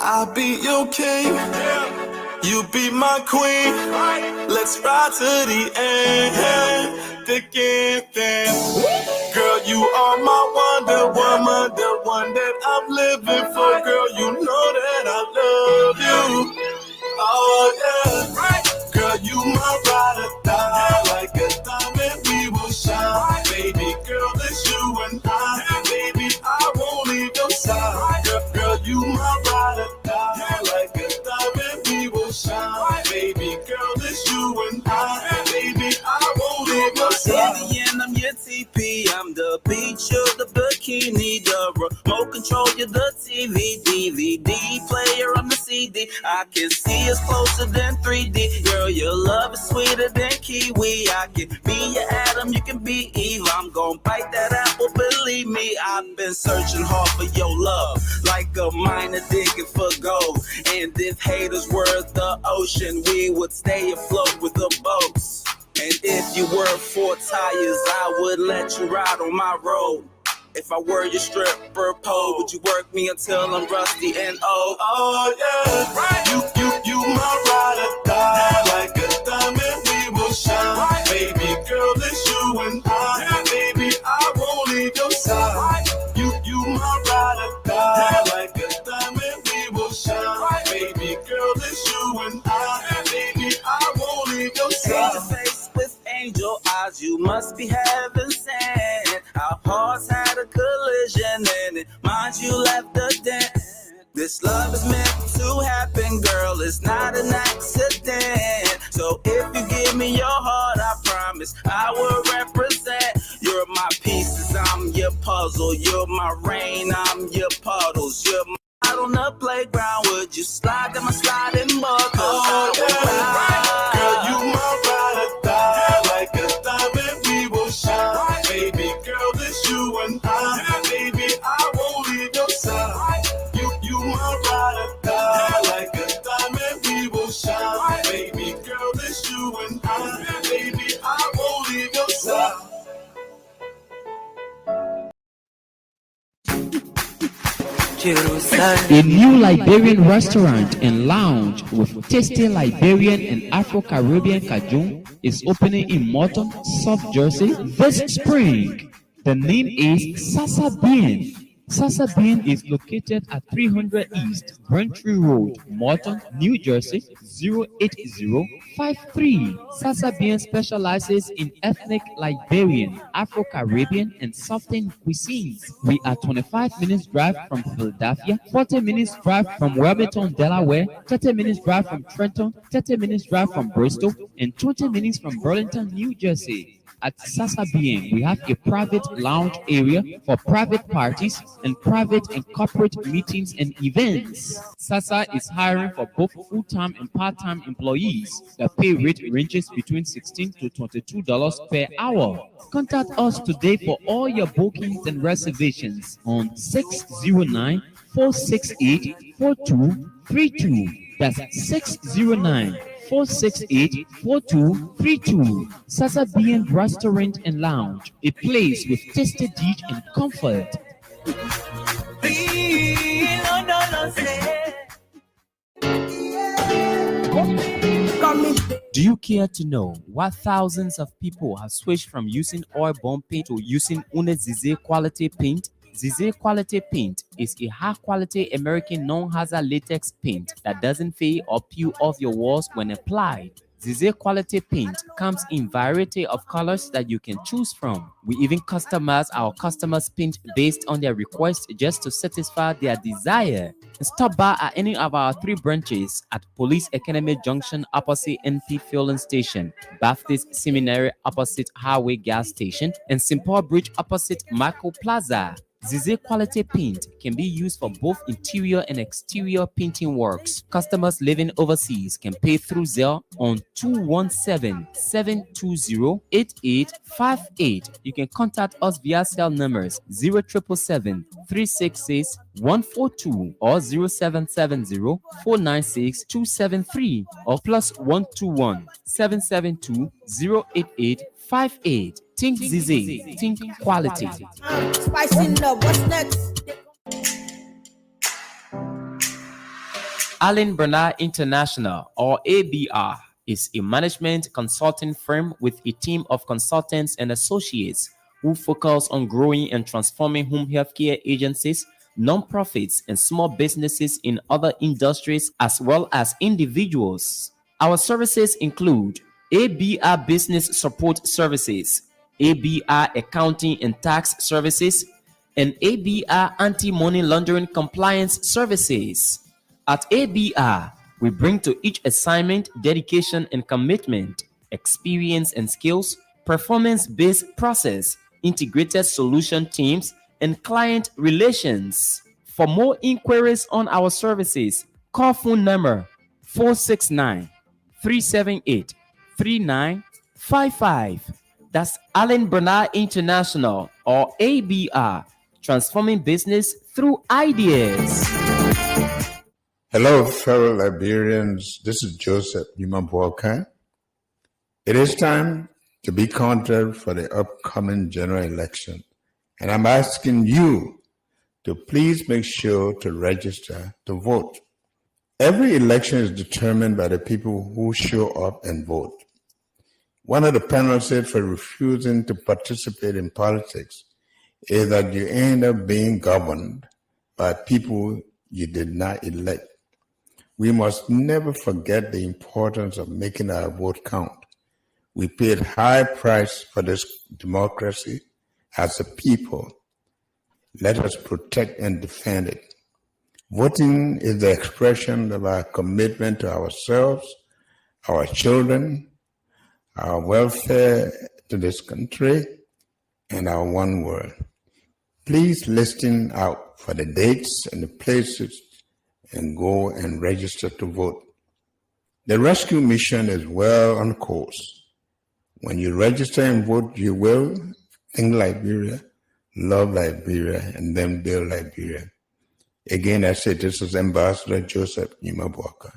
I'll be your king, you be my queen. Let's ride to the end, thick and thin. Girl, you are my Wonder Woman, the one that I'm living for. Girl, you know that I love you. Oh yeah, girl, you my ride or die. Like a diamond, we will shine. Baby girl, it's you and I. Baby, I won't leave your side. Girl, you my ride or die. Like a diamond, we will shine. Baby girl, it's you and I. Baby, I won't leave your side. I'm your TP, I'm the beach, you're the bikini, the remote control, you're the TV, DVD player, I'm the CD. I can see us closer than 3D. Girl, your love is sweeter than kiwi. I can be your Adam, you can be Eve. I'm gon' bite that apple, believe me. I've been searching hard for your love, like a miner digging for gold. And if haters were the ocean, we would stay afloat with the boats. And if you were 4 tires, I would let you ride on my road. If I were your stripper pole, would you work me until I'm rusty and old? Oh yeah, right. You my ride or die. Like a diamond, we will shine. Baby girl, it's you and I. Baby, I won't leave your side. You my ride or die. Like a diamond, we will shine. Baby girl, it's you and I. Baby, I won't leave your side. Angel eyes, you must be heaven sent. Our hearts had a collision and it mind you left a dent. This love is meant to happen, girl, it's not an accident. So if you give me your heart, I promise I will represent. You're my pieces, I'm your puzzle. You're my rain, I'm your puddles. You're my out on the playground, would you slide down my sliding buckle? Oh yeah, girl, you my ride or die. Like a diamond, we will shine. Baby girl, it's you and I. Baby, I won't leave your side. You my ride or die. Like a diamond, we will shine. Baby girl, it's you and I. Baby, I won't leave your side. A new Liberian restaurant and lounge with tasty Liberian and Afro-Caribbean cajun is opening in Morton, South Jersey this spring. The name is Sasa Bean. Sasa Bean is located at 300 East Braintree Road, Morton, New Jersey 08053. Sasa Bean specializes in ethnic Liberian, Afro-Caribbean, and Southern cuisines. We are 25 minutes drive from Philadelphia, 40 minutes drive from Wilmington, Delaware, 30 minutes drive from Trenton, 30 minutes drive from Bristol, and 20 minutes from Burlington, New Jersey. At Sasa Bien, we have a private lounge area for private parties and private and corporate meetings and events. Sasa is hiring for both full-time and part-time employees. The pay rate ranges between $16 to $22 per hour. Contact us today for all your bookings and reservations on 609-468-4232. That's 609-468-4232. Sasa Bien Restaurant and Lounge, a place with tasty dish and comfort. Do you care to know why thousands of people have switched from using oil-bomb paint to using Une Zize quality paint? Zize quality paint is a high-quality American non-hazard latex paint that doesn't fade or peel off your walls when applied. Zize quality paint comes in variety of colors that you can choose from. We even customize our customers' paint based on their request just to satisfy their desire. Stop by at any of our 3 branches at Police Academy Junction opposite NP Fueling Station, Baptist Seminary opposite Highway Gas Station, and St. Paul Bridge opposite Michael Plaza. Zize quality paint can be used for both interior and exterior painting works. Customers living overseas can pay through Zelle on 217-720-8858. You can contact us via cell numbers 0777-366-142 or 0770-496-273 or +121-772-08858. Think Zize, think quality. Spicy love, what's next? Allen Bernard International, or ABR, is a management consulting firm with a team of consultants and associates who focus on growing and transforming home healthcare agencies, nonprofits, and small businesses in other industries as well as individuals. Our services include ABR Business Support Services, ABR Accounting and Tax Services, and ABR Anti-Money Laundering Compliance Services. At ABR, we bring to each assignment dedication and commitment, experience and skills, performance-based process, integrated solution teams, and client relations. For more inquiries on our services, call phone number 469-378-3955. That's Allen Bernard International, or ABR, transforming business through ideas. Hello, fellow Liberians. This is Joseph Yumabwalka. It is time to be counted for the upcoming general election, and I'm asking you to please make sure to register to vote. Every election is determined by the people who show up and vote. One of the penalties for refusing to participate in politics is that you end up being governed by people you did not elect. We must never forget the importance of making our vote count. We paid high price for this democracy as a people. Let us protect and defend it. Voting is the expression of our commitment to ourselves, our children, our welfare to this country, and our one world. Please listen out for the dates and the places and go and register to vote. The rescue mission is well on course. When you register and vote, you will think Liberia, love Liberia, and then build Liberia. Again, I say this is Ambassador Joseph Yumabwalka.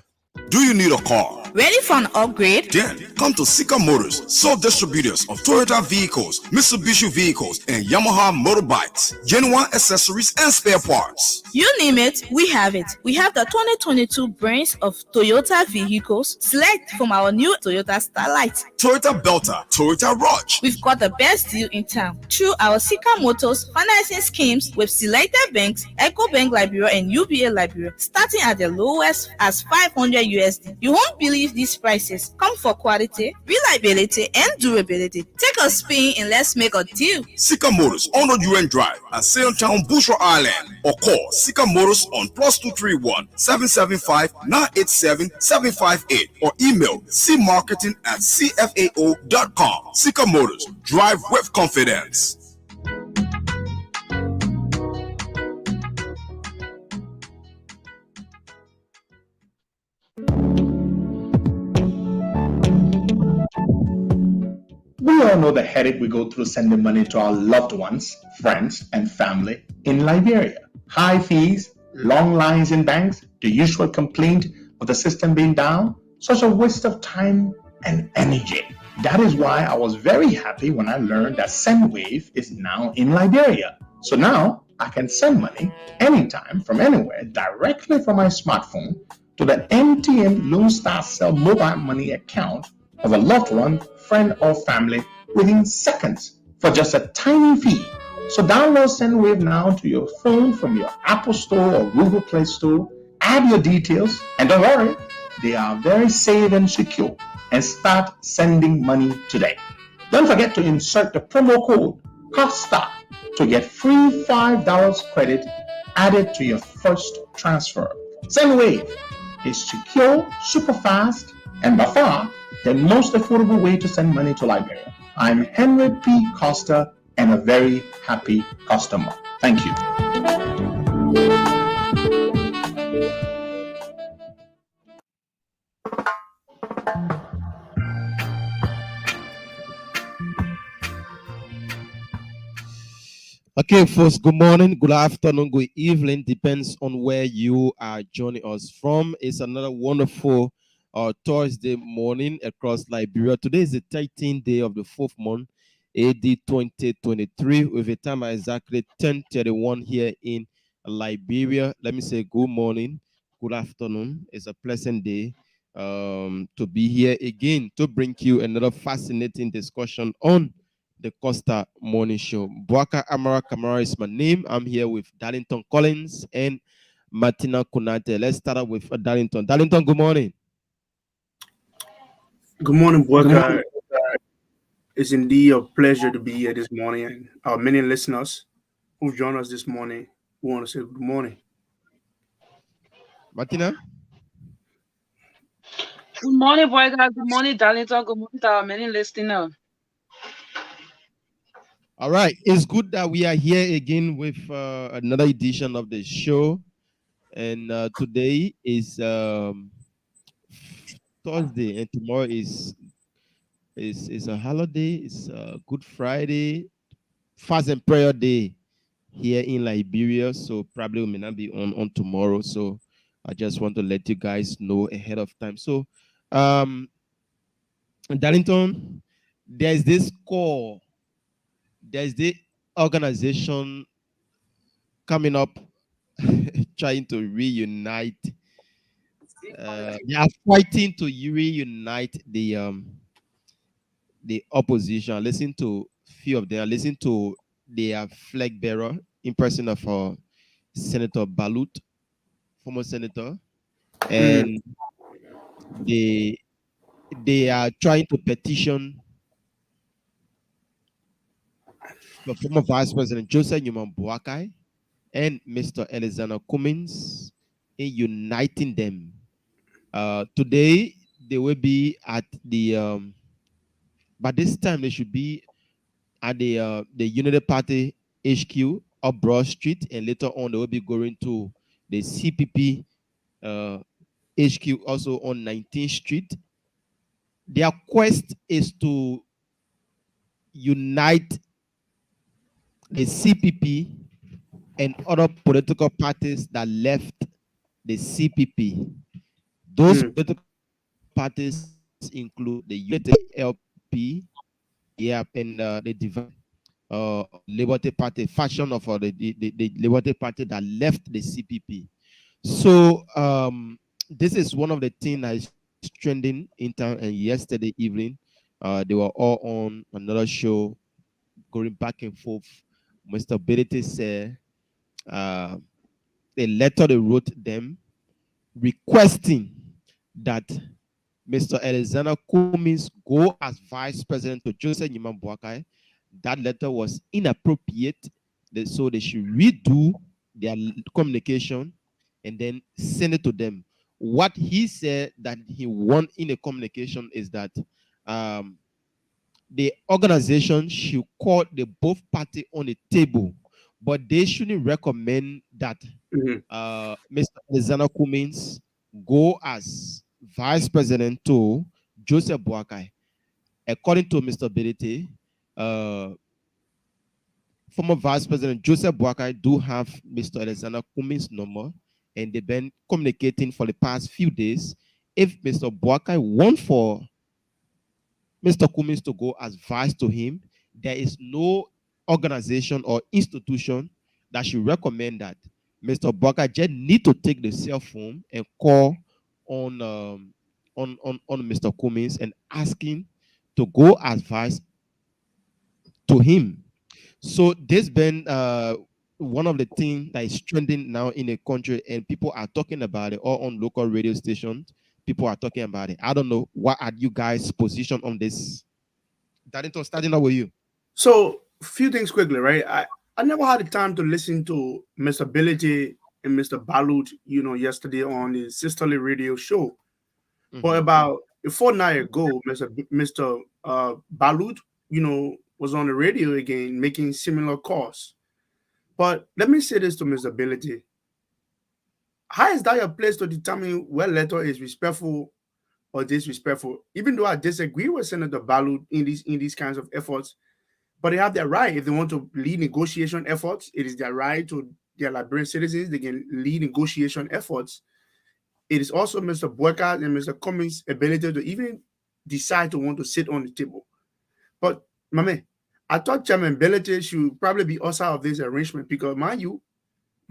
Do you need a car? Ready for an upgrade? Then come to Sika Motors, sole distributors of Toyota vehicles, Mitsubishi vehicles, and Yamaha motorbikes, genuine accessories and spare parts. You name it, we have it. We have the 2022 brands of Toyota vehicles. Select from our new Toyota Starlight, Toyota Belter, Toyota Rush. We've got the best deal in town through our Sika Motors financing schemes with selected banks, EcoBank Liberia and UBA Liberia, starting at the lowest as $500 USD. You won't believe these prices. Come for quality, reliability, and durability. Take a spin and let's make a deal. Sika Motors on the UN Drive at Sailtown, Bushra Island, or call Sika Motors on +231 775 987 758 or email cmarketing@cfao.com. Sika Motors, drive with confidence. We all know the headache we go through sending money to our loved ones, friends, and family in Liberia. High fees, long lines in banks, the usual complaint of the system being down, such a waste of time and energy. That is why I was very happy when I learned that SendWave is now in Liberia. So now I can send money anytime from anywhere directly from my smartphone to the MTN Lone Star Cell mobile money account of a loved one, friend, or family within seconds for just a tiny fee. So download SendWave now to your phone from your Apple Store or Google Play Store. Add your details, and don't worry, they are very safe and secure. And start sending money today. Don't forget to insert the promo code COSTA to get free $5 credit added to your first transfer. SendWave is secure, super fast, and by far the most affordable way to send money to Liberia. I'm Henry P. Costa and a very happy customer. Thank you. Okay, folks, good morning, good afternoon, good evening, depends on where you are joining us from. It's another wonderful Thursday morning across Liberia. Today is the 13th day of the 4th month, AD 2023, with a time exactly 10:31 here in Liberia. Let me say good morning, good afternoon. It's a pleasant day to be here again to bring you another fascinating discussion on the Costa Morning Show. Buaka Amara Kamara is my name. I'm here with Darlington Collins and Martina Kunate. Let's start out with Darlington. Darlington, good morning. Good morning, Buaka. It's indeed a pleasure to be here this morning. And our many listeners who've joined us this morning, we want to say good morning. Martina? Good morning, boy guys. Good morning, Darlington. Good morning to our many listeners. All right. It's good that we are here again with another edition of the show. And today is Thursday, and tomorrow is a holiday. It's Good Friday, fast and prayer day here in Liberia. So probably we may not be on tomorrow. So I just want to let you guys know ahead of time. So Darlington, there's this call, there's the organization coming up trying to reunite. They are fighting to reunite the opposition. Listen to few of them. Listen to their flag bearer in person of Senator Balut, former senator, and they are trying to petition the former Vice President Joseph Newman Boakai and Mr. Alexander Cummins in uniting them. Today they will be at the by this time they should be at the Unity Party HQ up Broad Street, and later on they will be going to the CPP HQ also on 19th Street. Their quest is to unite the CPP and other political parties that left the CPP. Those political parties include the ULP, and the Divine Liberty Party, faction of the Liberty Party that left the CPP. So this is one of the things that is trending in town. And yesterday evening, they were all on another show, going back and forth. Mr. Ability said a letter they wrote them requesting that Mr. Alexander Cummins go as vice president to Joseph Newman Boakai. That letter was inappropriate, so they should redo their communication and then send it to them. What he said that he want in the communication is that the organization should call the both party on the table, but they shouldn't recommend that Mr. Alexander Cummins go as vice president to Joseph Boakai. According to Mr. Ability, former Vice President Joseph Boakai do have Mr. Alexander Cummins' number, and they've been communicating for the past few days. If Mr. Boakai want for Mr. Cummins to go as vice to him, there is no organization or institution that should recommend that. Mr. Boakai just need to take the cell phone and call on Mr. Cummins and asking to go as vice to him. So this been one of the things that is trending now in the country, and people are talking about it all on local radio stations. People are talking about it. I don't know, what are you guys' position on this? Darlington, starting out with you. So, a few things quickly, right? I never had the time to listen to Mr. Ability and Mr. Balut, yesterday on the sisterly radio show. But about a fortnight ago, Mr. Balut, was on the radio again making similar calls. But let me say this to Mr. Ability. How is that your place to determine what letter is respectful or disrespectful? Even though I disagree with Senator Balut in these kinds of efforts, but they have their right. If they want to lead negotiation efforts, it is their right to their Liberian citizens. They can lead negotiation efforts. It is also Mr. Boakai and Mr. Cummins' ability to even decide to want to sit on the table. But, my man, I thought Chairman Ability should probably be outside of this arrangement because, mind you,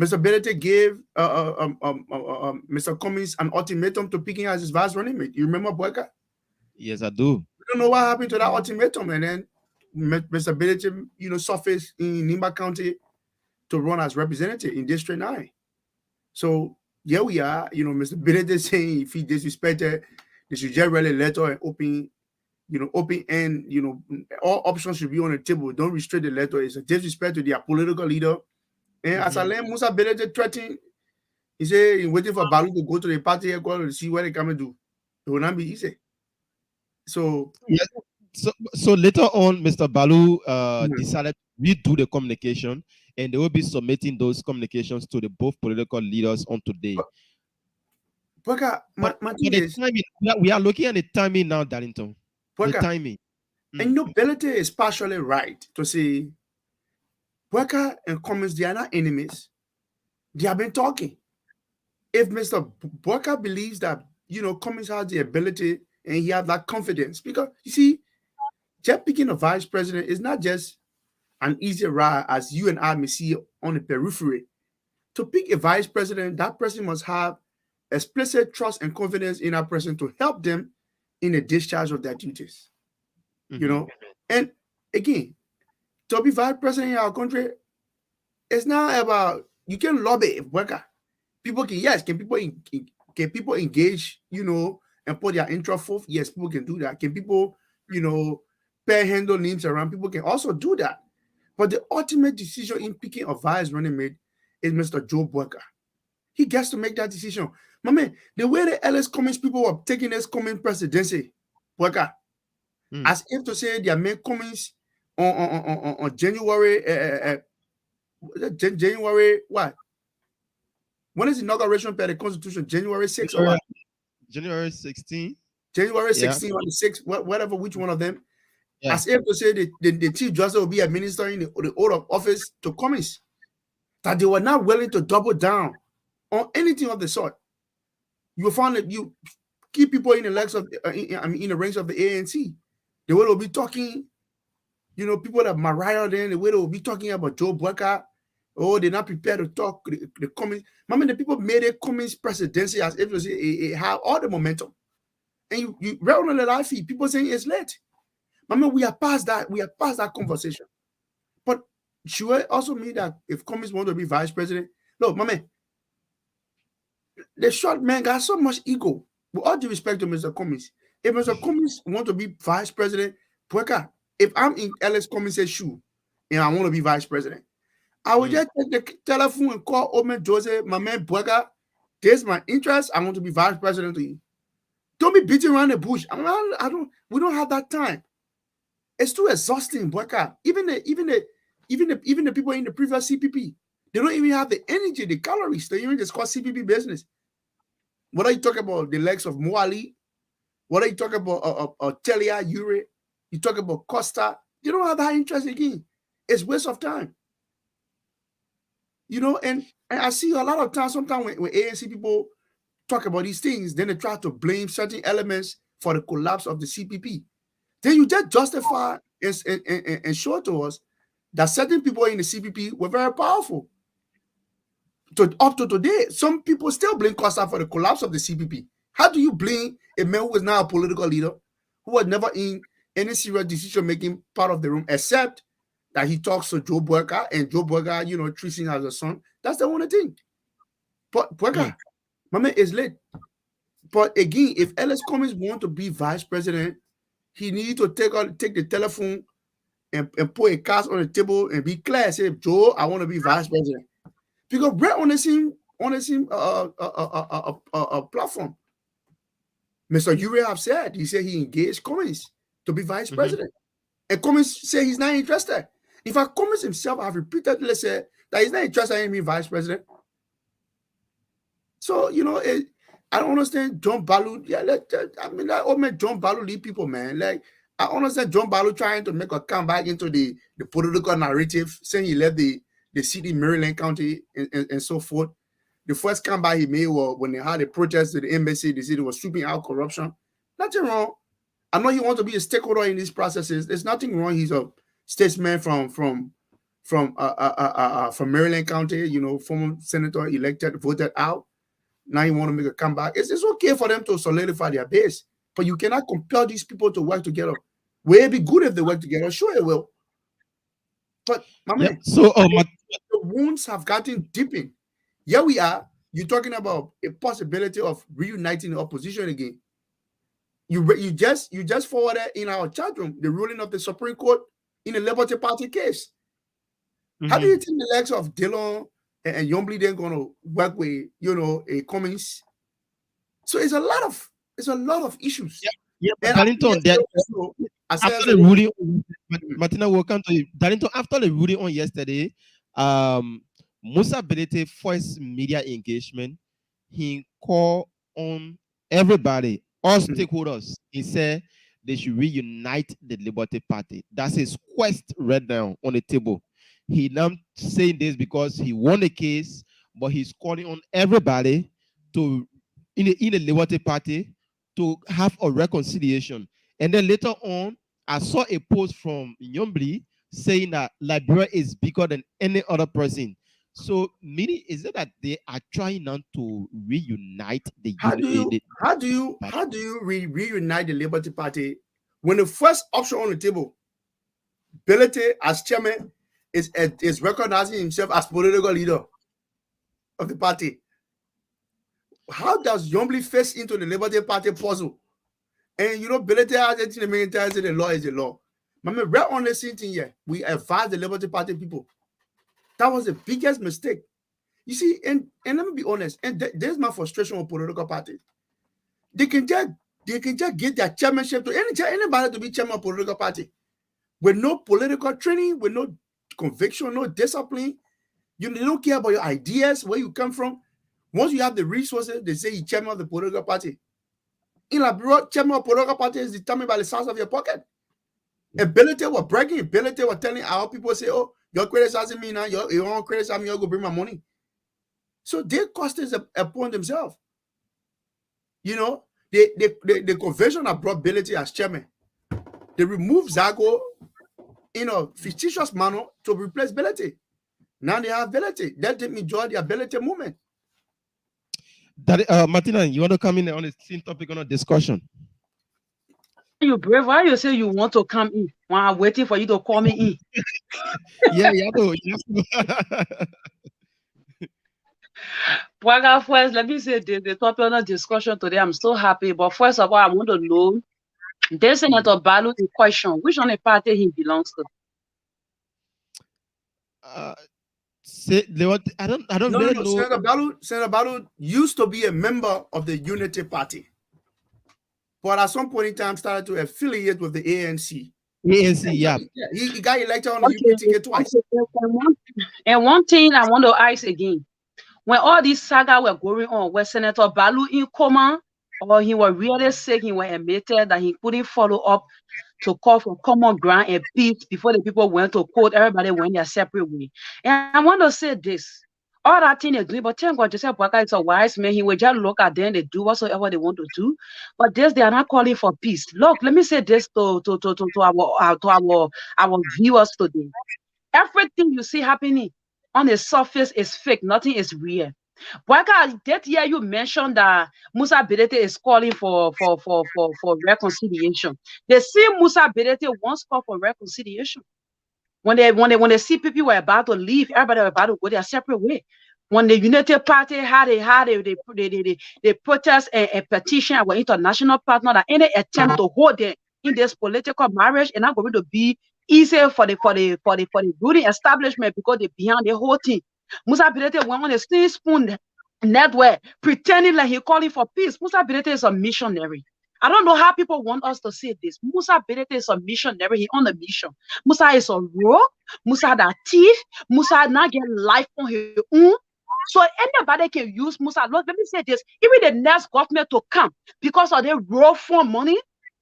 Mr. Bennett gave Mr. Cummings an ultimatum to pick him as his vice running mate. You remember, Boyka? Yes, I do. We don't know what happened to that ultimatum, and then Mr. Bennett, surfaced in Nimba County to run as representative in District 9. So here we are, Mr. Bennett saying if he disrespected, they should just write a letter and open end, all options should be on the table. Don't restrict the letter. It's a disrespect to their political leader. And as I learned, Musa Bennett threatened, he said he's waiting for Balu to go to the party headquarters to see what they come and do. It will not be easy. So yes. So later on, Mr. Balu decided to redo the communication, and they will be submitting those communications to the both political leaders on today. But the timing, we are looking at the timing now, Darlington. The timing. And Bellete is partially right to say Bweka and Cummings, they are not enemies. They have been talking. If Mr. Bweka believes that, Cummings has the ability and he has that confidence, because you see, just picking a vice president is not just an easy ride as you and I may see on the periphery. To pick a vice president, that person must have explicit trust and confidence in that person to help them in the discharge of their duties. And again, to be vice president in our country, it's not about, you can lobby worker. People can people engage, and put their interest forth? Yes, people can do that. Can people, pair handle names around? People can also do that. But the ultimate decision in picking a vice running mate is Mr. Joe Bweka. He gets to make that decision. My man, the way the Ellis Cummings people were taking this Cummings presidency, Bweka, as if to say their main Cummings on January, January what? When is the inauguration per the Constitution? January 6th or what? January 16. January 16 or the 6th, whatever, which one of them. Yeah. As if to say the Chief Justice will be administering the oath of office to Cummings. That they were not willing to double down on anything of the sort. You will find that you keep people in the legs of, in the ranks of the ANC. The way they'll be talking, people that Mariah then, the way they'll be talking about Joe Bweka. Oh, they're not prepared to talk the Cummings. I mean, the people made a Cummings presidency as if it had all the momentum. And you read on the live feed, people saying it's late. I mean, we are past that. We are past that conversation. But should it also mean that if Cummings want to be vice president, look, my man, the short man got so much ego. With all due respect to Mr. Cummings, if Mr. Cummings want to be vice president, Bweka, if I'm in Ellis Cummings' shoe and I want to be vice president, I will just take the telephone and call Omen Jose, my man Bweka. This is my interest. I want to be vice president to you. Don't be beating around the bush. We don't have that time. It's too exhausting, Bweka. Even the people in the previous CPP, they don't even have the energy, the calories to even discuss CPP business. What are you talking about? The legs of Moali? What are you talking about? Telia, Ure? You talk about Costa? You don't have that interest again. It's waste of time. And I see a lot of times, sometimes when ANC people talk about these things, then they try to blame certain elements for the collapse of the CPP. Then you just justify and show to us that certain people in the CPP were very powerful. Up to today, some people still blame Costa for the collapse of the CPP. How do you blame a man who is now a political leader, who was never in any serious decision-making part of the room, except that he talks to Joe Bweka, and Joe Bweka, treats him as a son? That's the only thing. But Bweka, my man, is late. But again, if Ellis Cummings want to be vice president, he needs to take the telephone and put a card on the table and be clear. Say, Joe, I want to be vice president. Because Brett on the same platform, Mr. Ure have said, he said he engaged Cummings to be vice president. And Cummings said he's not interested. In fact, Cummings himself have repeatedly said that he's not interested in being vice president. So, I don't understand John Balu. Yeah, that old man John Balu lead people, man. Like, I understand John Balu trying to make a comeback into the political narrative, saying he left the city, Maryland County, and so forth. The first comeback he made was when they had a protest at the embassy. They said it was sweeping out corruption. Nothing wrong. I know he wants to be a stakeholder in these processes. There's nothing wrong. He's a statesman from from Maryland County, former senator elected, voted out. Now you want to make a comeback. It's okay for them to solidify their base, but you cannot compel these people to work together. Will it be good if they work together? Sure, it will. But my man, so the wounds have gotten deepened. Here we are. You're talking about a possibility of reuniting the opposition again. You just forwarded in our chat room the ruling of the Supreme Court in the Liberty Party case. How do you think the likes of Dillon and Yombly then going to work with a Cummings? So it's a lot of issues. Darlington, after the ruling, Martina, welcome to you. Darlington, after the ruling on yesterday, Musa Belete first media engagement, he called on everybody, all stakeholders. He said they should reunite the Liberty Party. That's his quest right now on the table. He now saying this because he won the case, but he's calling on everybody to in the Liberty Party to have a reconciliation. And then later on, I saw a post from Nyombli saying that Liberia is bigger than any other person. So, meaning is it that they are trying now to reunite the? How do you reunite the Liberty Party when the first option on the table, Belete as chairman, is recognizing himself as political leader of the party? How does Yombly face into the Liberty Party puzzle? And Belete has it in the main time, the law is the law. But right on the same thing here, we advise the Liberty Party people. That was the biggest mistake. You see, and let me be honest, and there's my frustration with political parties. They can just get their chairmanship to anybody to be chairman of a political party with no political training, with no conviction, no discipline. They don't care about your ideas, where you come from. Once you have the resources, they say you're chairman of the political party. In Liberia, chairman of political party is determined by the size of your pocket. Ability was bragging, ability was telling our people, say, oh, you're criticizing me now, you won't criticize me, you're going to bring my money. So they cost us upon themselves. The convention that brought Ability as chairman, they removed Zago in a fictitious manner to replace Ability. Now they have Ability. That didn't enjoy the Ability movement. Martina, you want to come in on the same topic on a discussion? You brave? Why you say you want to come in while I'm waiting for you to call me in? Yeah. First, let me say the topic on the discussion today. I'm so happy. But first of all, I want to know this Senator Balu in question. Which one the party he belongs to? I don't really know. Senator Balu used to be a member of the Unity Party, but at some point in time started to affiliate with the ANC. Yeah. He got elected on the UP ticket twice. And one thing I want to ask again, when all these saga were going on, was Senator Balu in coma, or he was really sick, he was admitted that he couldn't follow up to call for common ground and peace before the people went to court, everybody went their separate way. And I want to say this. All that thing is good, but thank God Joseph Boakai is a wise man. He will just look at them, they do whatsoever they want to do. But this, they are not calling for peace. Look, let me say this to our viewers today. Everything you see happening on the surface is fake, nothing is real. Boakai, that year you mentioned that Musa Belete is calling for reconciliation. They see Musa Belete once called for reconciliation. When they see people were about to leave, everybody were about to go their separate way. When the United Party had they protest a petition our international partner that any attempt to hold them in this political marriage is not going to be easy for the ruling establishment because they behind the whole thing. Musa Belete went on a steam spoon network pretending like he calling for peace. Musa Belete is a missionary. I don't know how people want us to say this. Musa Belete is a missionary. He on a mission. Musa is a rogue. Musa that thief. Musa not get life on his own. So anybody can use Musa. Look, let me say this. Even the next government to come because of their raw form money,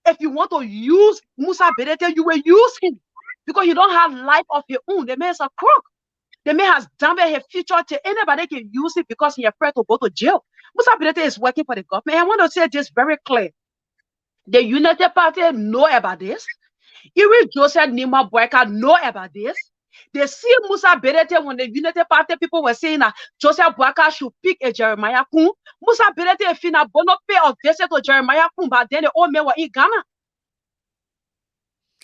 if you want to use Musa Belete, you will use him because you don't have life of your own. The man is a crook. The man has damaged his future to anybody can use it because he's afraid to go to jail. Musa Belete is working for the government. I want to say this very clear. The United Party know about this. Even Joseph Nima Boyka know about this. They see Musa Berete when the Unity Party people were saying that Joseph Boaka should pick a Jeremiah Kun. Musa Berete fina bono pay of visit to Jeremiah Kun, but then the old men were in Ghana.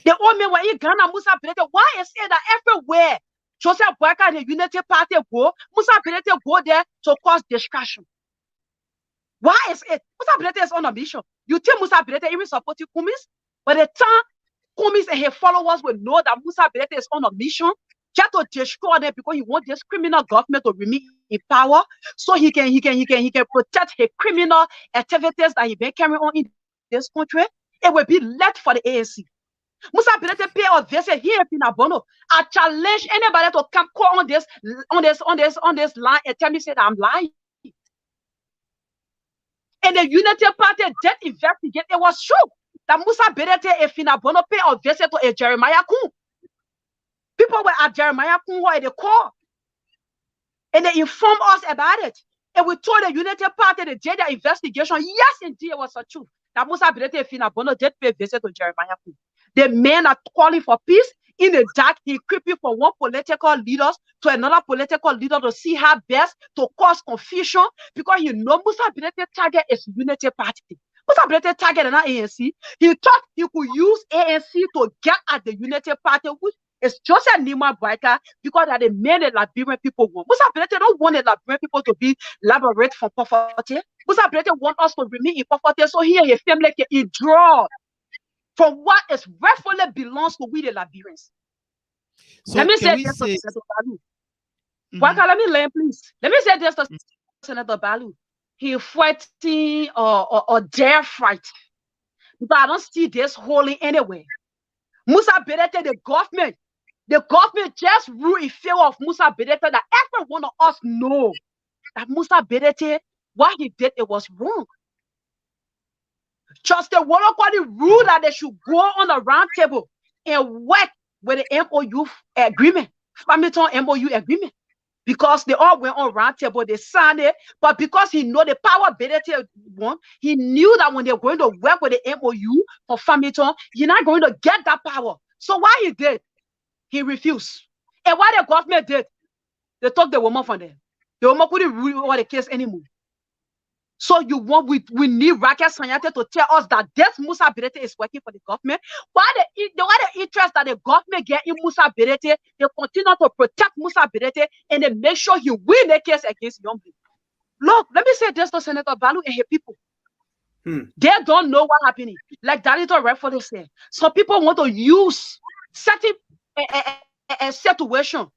The old men were in Ghana, Musa Berete. Why is it that everywhere Joseph Boaka and the Unity Party go, Musa Berete go there to cause distraction? Why is it? Musa Berete is on a mission. You think Musa Berete even supporting Kumis? By the time Kumis and his followers will know that Musa Berete is on a mission, just to destroy them because he wants this criminal government to remain in power, so he can protect his criminal activities that he been carrying on in this country. It will be left for the ANC. Musa Berete pay a visit here in Abono. I challenge anybody to come call on this line and tell me say that I'm lying. And the Unity Party did investigate. It was true that Musa Berete and Fina Bono pay a visit to a Jeremiah Kun. People were at Jeremiah Kun at the call. And they informed us about it. And we told the Unity Party they did their investigation. Yes, indeed, it was a truth that Musa Berete and Fina Bono did pay a visit to Jeremiah Kun. The men are calling for peace. In the dark, he creeping from one political leader to another political leader to see how best to cause confusion because you know Musa Berete target is Unity Party. Musa Berete target is not ANC. He thought he could use ANC to get at the Unity Party, which is just a Nima Boyka because that the men the Liberian people want. Musa Berete don't want the Liberian people to be liberated from poverty. Musa Berete want us to remain in poverty. So here his family can draw from what is rightfully belongs to we the Liberians. So let me say this to Senator Balu. Let me learn, please. Let me say this to Senator Balu. He fighting or dare fight. But I don't see this holding anywhere. Musa Berete, the government just rule in favor of Musa Berete that every one of us know that Musa Berete, what he did, it was wrong. Just the World Party rule that they should go on a round table and work with the MOU agreement, Farmington MOU agreement, because they all went on round table, they signed it, but because he know the power Berete won, he knew that when they're going to work with the MOU for Farmington, you're not going to get that power. So what he did, he refused. And what the government did, they took the woman from them. The woman couldn't rule over the case anymore. So we need Rakesh Sanyate to tell us that this Musa Berete is working for the government. Why the interest that the government get in Musa Berete, they continue to protect Musa Berete and they make sure he win the case against young people. Look, let me say this to Senator Balu and her people. They don't know what happening. Like Dalito rightfully said, some people want to use certain a situation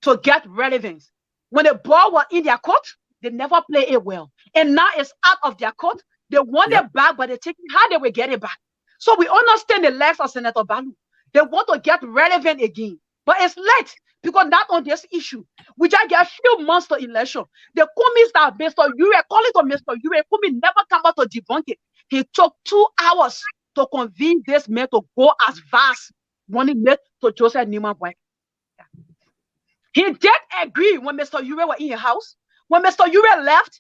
to get relevance. When the ball was in their court, they never play it well. And now it's out of their court. They want it back, but they take how they will get it back. So we understand the legs of Senator Balu. They want to get relevant again. But it's late because not on this issue. We just get a few months to election. The Kumis that Mr. Ure, call it to Mr. Ure, Kumi never come out to debunk it. He took 2 hours to convince this man to go as vast money made to Joseph Nima Boy. He did agree when Mr. Ure was in your house. When Mr. Ure left,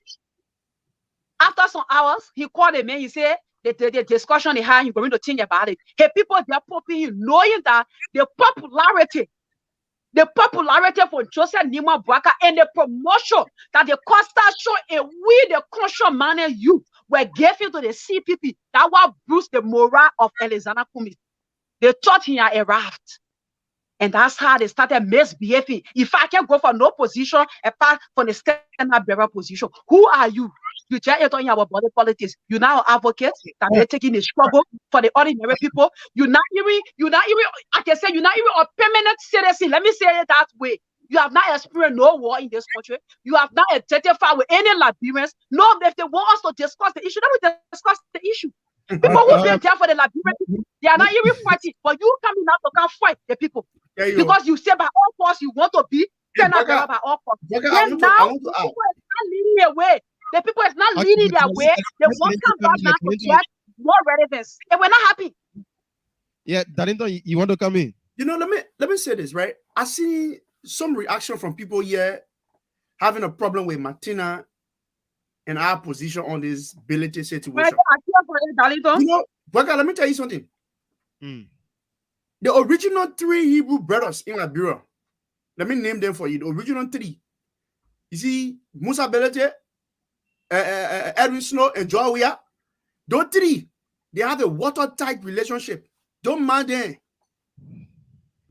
after some hours, he called him and he said the discussion they had, he's going to think about it. Hey, people, they're popping you, knowing that the popularity for Joseph Nima Boyka and the promotion that the Costa Show and we, the conscious-minded youth, were given to the CPP, that will boost the morale of Alexander Kumi. They thought he had arrived. And that's how they started misbehaving. If I can go for no position apart from the standard bearer position, who are you? You just talking about body politics. You're now an advocate that they're taking a struggle for the ordinary people. You're not even, I can say, you're not even a permanent citizen. Let me say it that way. You have not experienced no war in this country. You have not identified with any Liberians. No, if they want us to discuss the issue, then we discuss the issue. People who been there for the Liberian people, they are not even fighting, but you coming out to come fight the people. Because you say by all force you want to be standard bearer by all force. Then now the people is not leading their way. The people is not leading their way. They want to come back now to get more relevance. And we're not happy. Yeah, Darinto, you want to come in? You know, let me say this, right? I see some reaction from people here having a problem with Martina and our position on this ability situation. You know, Boyka, let me tell you something. The original 3 Hebrew brothers in Liberia, Let me name them for you. The original three. You see, Musa Belete, Edwin Snow, and Joe Weah. Those three, they have a watertight relationship. Don't mind them.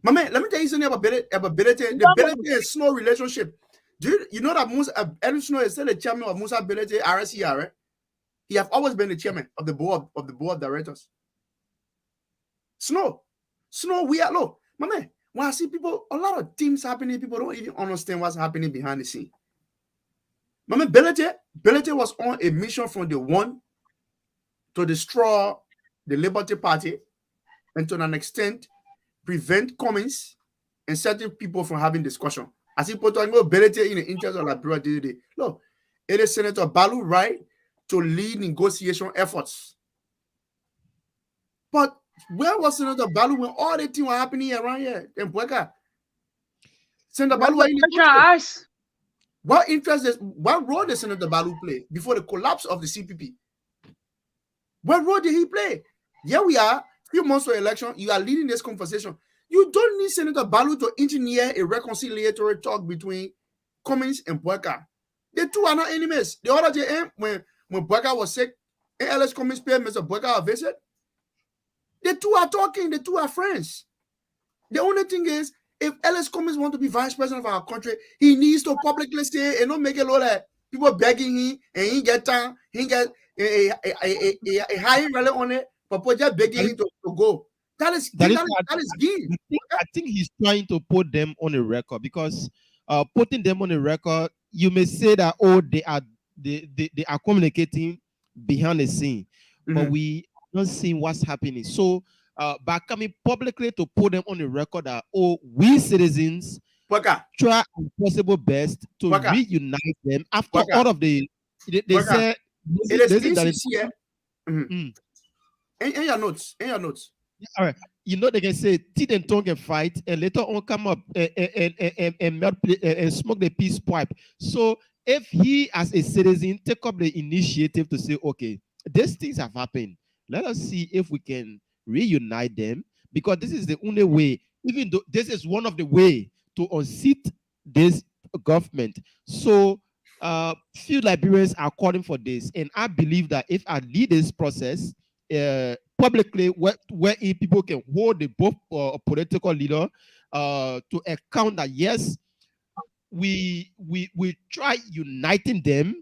My man, let me tell you something about Belete. The Belete and Snow relationship. Do you know that Edwin Snow is still the chairman of Musa Belete RSCR, right? He have always been the chairman of the board of directors. Snow, we are low. My man, when I see people, a lot of things happening, people don't even understand what's happening behind the scene. My man, Belete was on a mission from the one to destroy the Liberty Party and to an extent prevent Cummings and certain people from having discussion. As people talking about Belete in the interest of Liberia today. Look, it is Senator Balu right to lead negotiation efforts. But where was Senator Balu when all the things were happening around here in Puerca? Senator Balu, what role did Senator Balu play before the collapse of the CPP? What role did he play? Here we are, few months for election. You are leading this conversation. You don't need Senator Balu to engineer a reconciliatory talk between Cummings and Puerca. The two are not enemies. The other day, when Puerca was sick, and Ellis Cummings paid Mr. Puerca a visit. The two are talking. The two are friends. The only thing is, if Ellis Cummings wants to be vice president of our country, he needs to publicly say and not make it look like people begging him and he get time. He get a high rally on it, but just begging him to go. That is game. I think he's trying to put them on a record because putting them on a record, you may say that they are communicating behind the scene, but we not seeing what's happening. So by coming publicly to put them on the record that we citizens try our possible best to reunite them after all of the they said it is insincere. In your notes. All right. You know they can say teeth and tongue and fight, and later on come up and smoke the peace pipe. So if he, as a citizen, take up the initiative to say, okay, these things have happened. Let us see if we can reunite them, because this is the only way. Even though this is one of the way to unseat this government. So few Liberians are calling for this, and I believe that if I lead this process publicly, where people can hold the both political leader to account that yes, we try uniting them,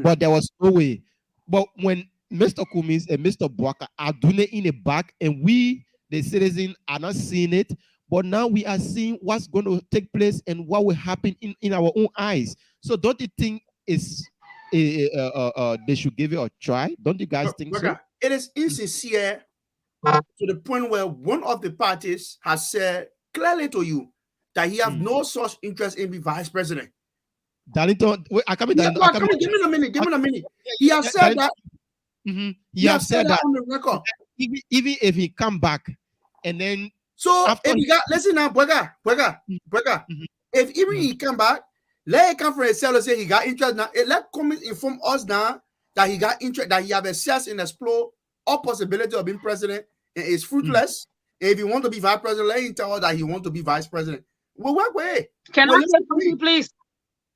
but there was no way. But when Mr. Cummings and Mr. Bwaka are doing it in the back, and we, the citizens, are not seeing it, but now we are seeing what's going to take place and what will happen in our own eyes. So don't you think they should give it a try? Don't you guys think so? It is insincere to the point where one of the parties has said clearly to you that he has no such interest in being vice president. Darlington, give me a minute. He has said that. He has said that on the record. Even if he come back and then if he got listen now, Bweka. If even he come back, let him come from himself and say he got interest now. Let Cummings inform us now that he got interest, that he have assessed and explored all possibility of being president and is fruitless. And if he want to be vice president, let him tell us that he want to be vice president. Well, what way? Can I say something, please?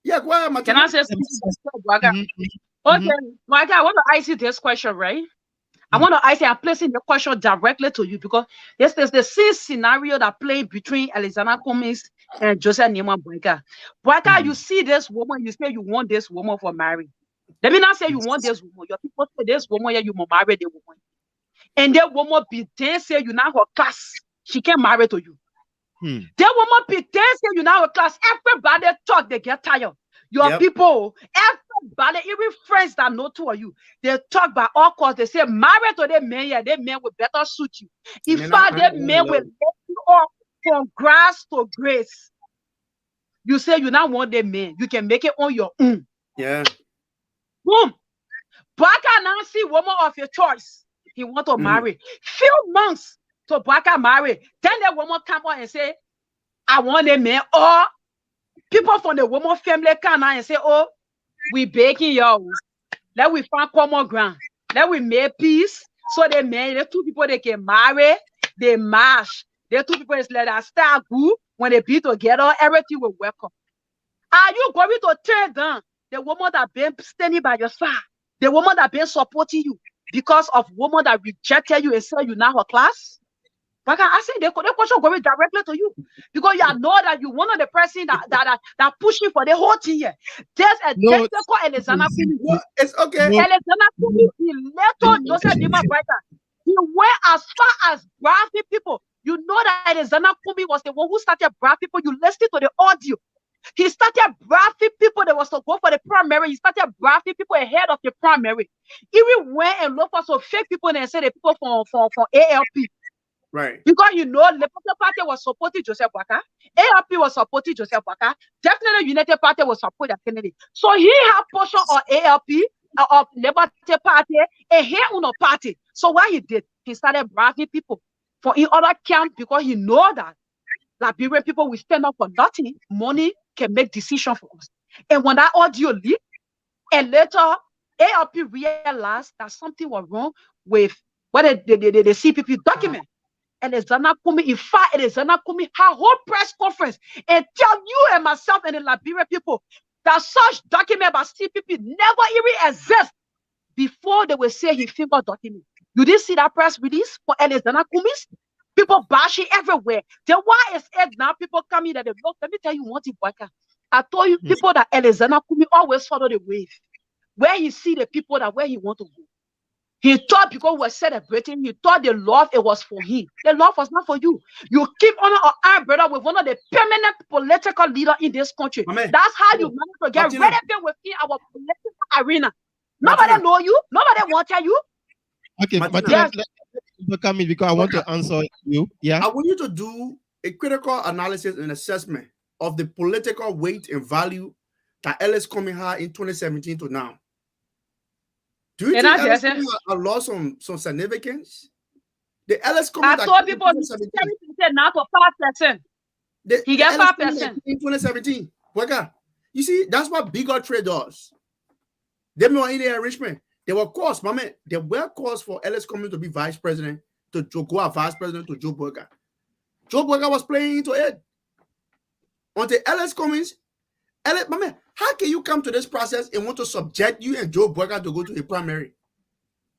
Yeah, go ahead, Can I say something? Okay, Bweka, I want to ask this question, right? I want to ask you, I'm placing the question directly to you because this is the same scenario that played between Alexander Cummings and Joseph Nyeman Bweka. Bweka, you see this woman, you say you want this woman for marriage. Let me not say you want this woman. Your people say this woman, yeah, you will marry the woman. And that woman be there, say you now her class. She can't marry to you. That woman be there, say you now her class. Everybody talk, they get tired. Your people, everybody, even friends that know two of you, they talk by all costs. They say, marry to the men, yeah, they men will better suit you. In fact, they men will let you up from grass to grace. You say you now want the men, you can make it on your own. Yeah. Boom. Bweka now see woman of your choice. He want to marry. Few months to Bweka marry. Then the woman come out and say, I want a man. Or people from the woman family come out and say, oh, we baking y'all. Let we find common ground. Let we make peace. So they marry. The two people they can marry. They mash. The two people is let us start good. when they be together, everything will work out. Are you going to turn down the woman that been standing by your side, the woman that been supporting you, because of woman that rejected you and said you not her class? But I say the question going directly to you, because you know that you one of the person that pushing for the whole thing here. There's a No, called Alexander Kumi. It's okay. No. Alexander Kumi, he little Joseph Dima Brighter. He went as far as drafting people. You know that Alexander Kumi was the one who started drafting people. You listen to the audio. He started drafting people that was to go for the primary. He started drafting people ahead of the primary. Even went and looked for some fake people and said the people from ALP. Right. Because you know, the Liberal Party was supporting Joseph Waka. ALP was supporting Joseph Waka. Definitely United Party was supporting Kennedy. So he had portion of ALP, of Liberal Party, and he on a party. So what he did, he started drafting people for in other camp because he know that Liberian people will stand up for nothing. Money can make decisions for us. And when that audio leaked, and later ALP realized that something was wrong with what the CPP document. Alexander Kumi, in fact, Alexander Kumi had a whole press conference and tell you and myself and the Liberian people that such document about CPP never even exists before they will say he fingered document. You didn't see that press release for Alexander Kumi's? People bashing everywhere. Then why is it now people coming that they look? Let me tell you one thing, Boyka. I told you people that Alexander Kumi always follow the wave. Where he see the people that where he want to go. He thought because we were celebrating, he thought the love it was for him. The love was not for you. You keep on our brother with one of the permanent political leader in this country. That's how you manage to get relevant within our political arena. Nobody know you. Nobody want you. Okay, Martina, let come in because I want to answer you. Yeah. I want you to do a critical analysis and assessment of the political weight and value that Ellis Comey had in 2017 to now. Do you think Ellis Comey has lost some significance? The Ellis Comey I told people now to 5%. He got 5% in 2017. You see, that's what bigotry does. They were in the enrichment. There were calls, my man. There were calls for Ellis Comey to be vice president, to go as vice president to Joe Burger. Joe Burger was playing into it. Until Ellis Comey, my man, how can you come to this process and want to subject you and Joe Burger to go to a primary?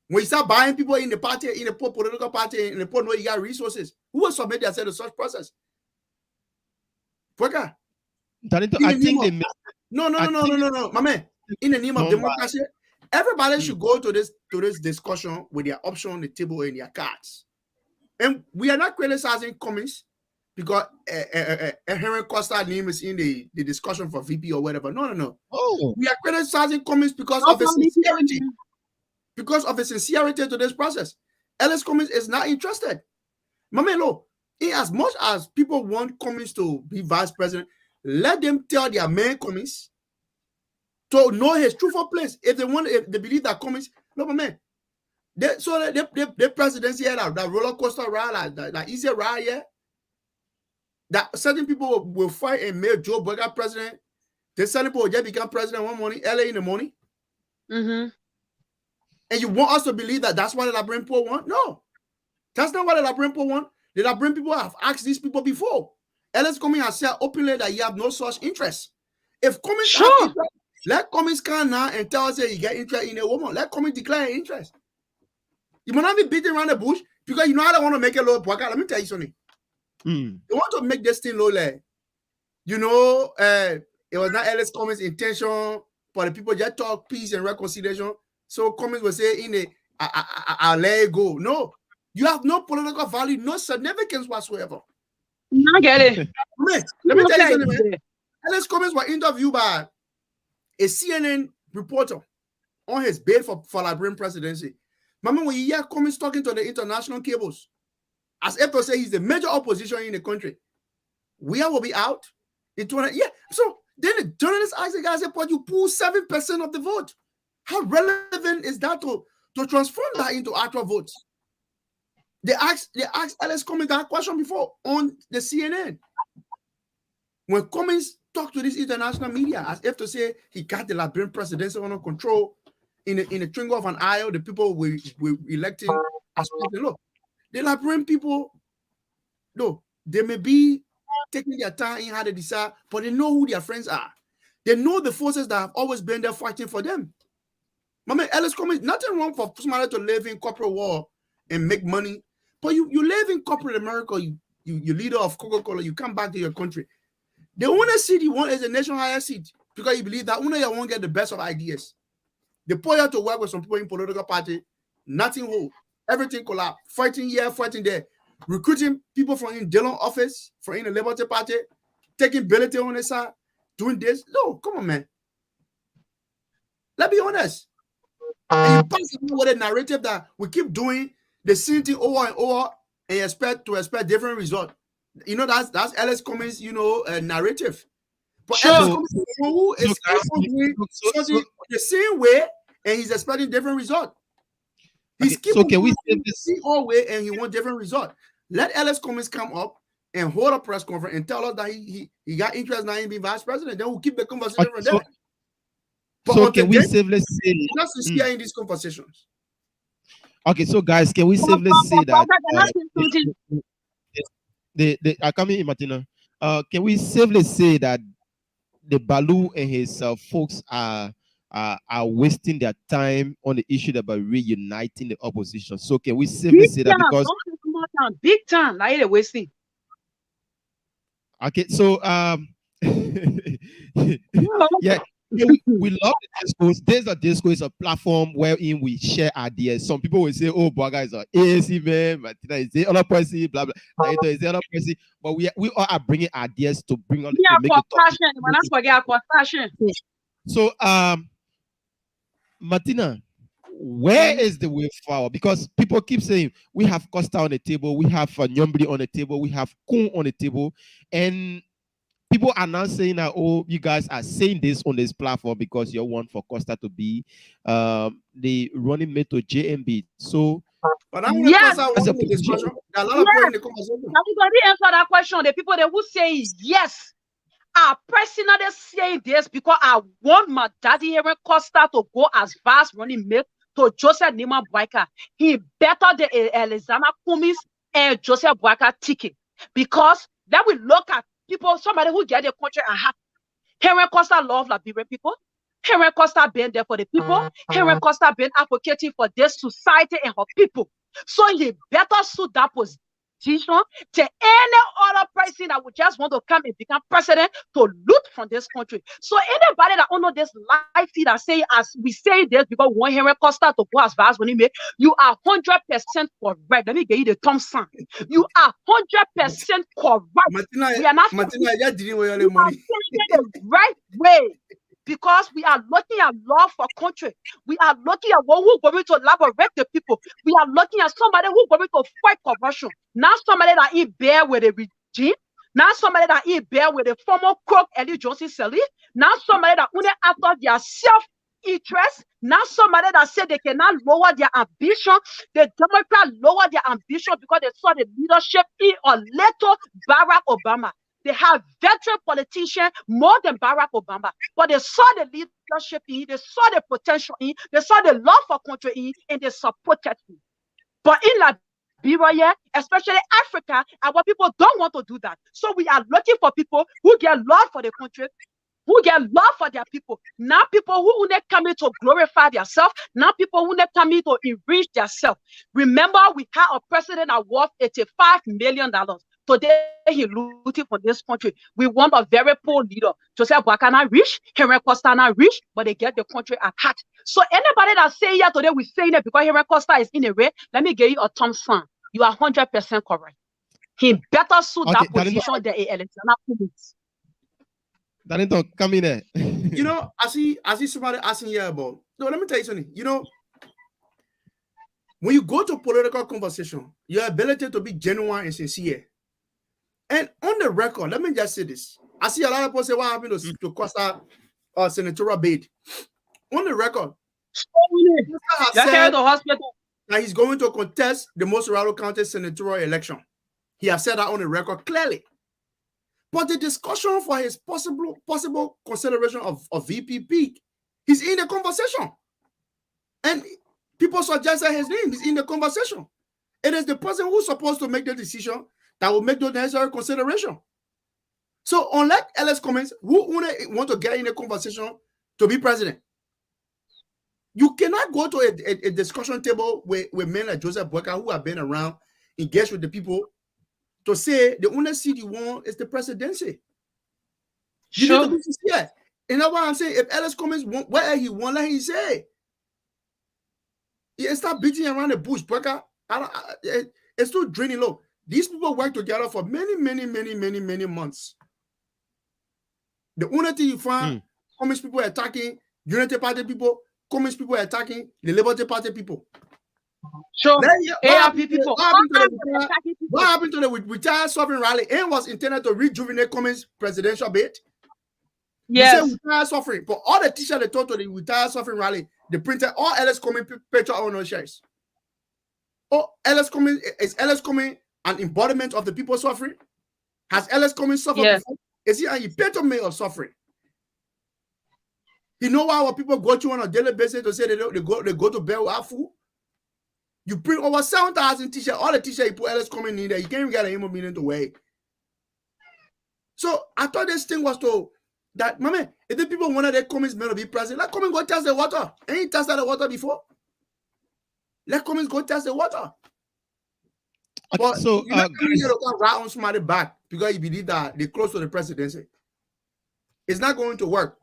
When you start buying people in the party, in the poor political party, in the poor where you got resources, who will submit themselves to such process? Burger. I think they No, my man. In the name of democracy, everybody should go to this discussion with their option on the table and their cards. And we are not criticizing Cummings because Henry Costa name is in the discussion for VP or whatever. No. Oh. We are criticizing Cummings because of his sincerity. Because of his sincerity to this process. Ellis Cummings is not interested. My man, look, as much as people want Cummings to be vice president, let them tell their man Cummings to know his truthful place. If they believe that Cummings, no, my man. The presidency had that roller coaster ride, that easy ride, yeah. That certain people will fight and make Joe Burger president. Then certain people will just become president one morning, early in the morning. Mm-hmm. And you want us to believe that that's what the Liberian people want? No. That's not what the Liberian people want. The Liberian people have asked these people before. Ellis Comey has said openly that you have no such interest. If Cummings have interest, let Cummings come now and tell us that he get interest in a woman. Let Cummings declare interest. You might not be beating around the bush because you know how they want to make it low. Let me tell you something. They want to make this thing low. You know, it was not Ellis Cummings' intention for the people just talk peace and reconciliation. So Cummings will say, I'll let it go. No, you have no political value, no significance whatsoever. I get it. Let me tell you something, man. Ellis Cummings was interviewed by a CNN reporter on his bid for Liberian presidency. Remember when you hear Cummings talking to the international cables, as if to say he's the major opposition in the country, we will be out. So then the journalist asked the guy, said, but you pull 7% of the vote. How relevant is that to transform that into actual votes? They asked Ellis Cummings that question before on the CNN. When Cummings talked to this international media as if to say he got the Liberian presidency under control in a twinkle of an eye, the people were electing as president. Look, the Liberian people, no, they may be taking their time in how they decide, but they know who their friends are. They know the forces that have always been there fighting for them. My man, Ellis Cummings, nothing wrong for somebody to live in corporate world and make money, but you live in corporate America, you leader of Coca-Cola, you come back to your country. The only seat you want is a national higher seat because you believe that only you won't get the best of ideas. They put you to work with some people in political party, nothing hold, everything collapse, fighting here, fighting there, recruiting people from in Dillon office, from in the Liberty Party, taking Billete on the side, doing this. No, come on, man. Let's be honest. And you pass with a narrative that we keep doing the same thing over and over and expect different results. You know, that's Ellis Cummings, narrative. But Sure. Ellis Cummings is who is doing something the same way and he's expecting different results. He's keeping can we say this the same way and he wants different results. Let Ellis Cummings come up and hold a press conference and tell us that he got interest now in being vice president. Then we'll keep the conversation from there. So can we safely say not sincere in these conversations? Okay, so guys, can we safely say that I come in, Martina? Can we safely say that the Balu and his folks are wasting their time on the issue about reuniting the opposition? So can we safely say that because big time, like they're wasting. Okay, so yeah. We love the discourse. There's a discourse, a platform wherein we share ideas. Some people will say, "Oh, Boaga is an AAC man, Martina is the other person, blah blah." Later is the other person, but we all are bringing ideas to bring on. Yeah, to make passion. When I forget passion. So, Martina, where is the way forward? Because people keep saying we have Costa on the table, we have Nyombri on the table, we have Kun on the table, and people are now saying that, oh, you guys are saying this on this platform because you want for Costa to be the running mate to JMB. So, but I'm going yes, to a lot of people in the conversation. Everybody answer that question. The people that who say yes are personally saying this because I want my daddy here Costa to go as vice running mate to Joseph Nima Boyka. He better the Alexander Cummings and Joseph Boyka ticket because then we look at people, somebody who get the country and happy. Henry Costa love Liberian people. Henry Costa been there for the people. Henry Costa been advocating for this society and her people. So he better suit that position to any other person that would just want to come and become president to loot from this country. So anybody that know this life that say, as we say this because we want Henry Costa to go as vice when he make, you are 100% correct. Let me give you the thumb sign. You are 100% correct. We are not saying the right way. Because we are looking at law for country. We are looking at one who's going to elaborate the people. We are looking at somebody who's going to fight corruption. Not somebody that is bear with the regime. Not somebody that is bear with the former crook Ellie Johnson Sally. Not somebody that only after their self-interest. Not somebody that said they cannot lower their ambition. The Democrats lower their ambition because they saw the leadership in or little Barack Obama. They have veteran politicians more than Barack Obama, but they saw the leadership in, they saw the potential in, they saw the love for country in, and they supported him. But in Liberia, especially Africa, our people don't want to do that. So we are looking for people who get love for the country, who get love for their people. Not people who not coming to glorify themselves, not people who not coming to enrich themselves. Remember, we had a president that worth $85 million. Today, he looting for this country. We want a very poor leader. Joseph Boyka not rich, Henry Costa not rich, but they get the country at heart. So anybody that say here today, we're saying it because Henry Costa is in a way, let me give you a thumb sign. You are 100% correct. He better suit that position than Alexander Cummings. That don't come in there. I see somebody asking here about. No, let me tell you something. When you go to political conversation, your ability to be genuine and sincere. And on the record, let me just say this. I see a lot of people say what happened to Costa senatorial bid. On the record, that he's going to contest the Mossorado County senatorial election. He has said that on the record clearly. But the discussion for his possible consideration of VPP, he's in the conversation. And people suggested his name. He's in the conversation. It is the person who's supposed to make the decision that will make the necessary consideration. So unlike Ellis Cummings, who want to get in a conversation to be president, you cannot go to a discussion table with men like Joseph Boyka who have been around, engaged with the people, to say the only seat you want is the presidency. You need to be sincere. And that's why I'm saying, if Ellis Cummings want where he want, let him say. He start beating around the bush, Boyka. It's too draining low. These people work together for many months. The only thing you find, Communist people attacking Unity Party people, Communist people attacking the Liberty Party people. Sure. What happened to the retired sovereign rally? It was intended to rejuvenate Cummings' presidential bid. Yes. You say retired sovereign, but all the t-shirts they told to the retired sovereign rally, they printed all Ellis Cummings picture on those shares. Oh, Ellis Cummings, is Ellis Cummings an embodiment of the people suffering? Has Ellis Cummings suffered before? Is he an epitome of suffering? You know why our people go to on a daily basis to say they go to bed without food? You print over 7,000 t-shirts, all the t-shirts you put Ellis Cummings in there, you can't even get a human being to wear. So I thought this thing was to that, mommy, if the people wanted their Cummings men to be president, let Cummings go test the water. Ain't he tested the water before? Let Cummings go test the water. But so you're not going to rat on somebody's back because you believe that they're close to the presidency. It's not going to work.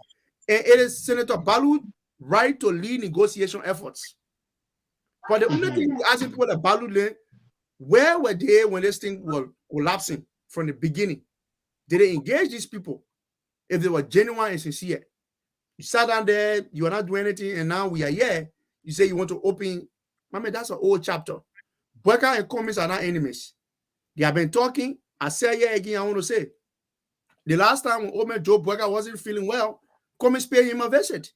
And it is Senator Balud's right to lead negotiation efforts. But the only thing we're asking people at Balud Lane, where were they when this thing was collapsing from the beginning? Did they engage these people if they were genuine and sincere? You sat down there, you are not doing anything, and now we are here. You say you want to open. Mommy, that's an old chapter. Boyka and Cummings are not enemies. They have been talking. I say here again, I want to say, the last time when Omer Joe Boyka wasn't feeling well, Cummings paid him a visit.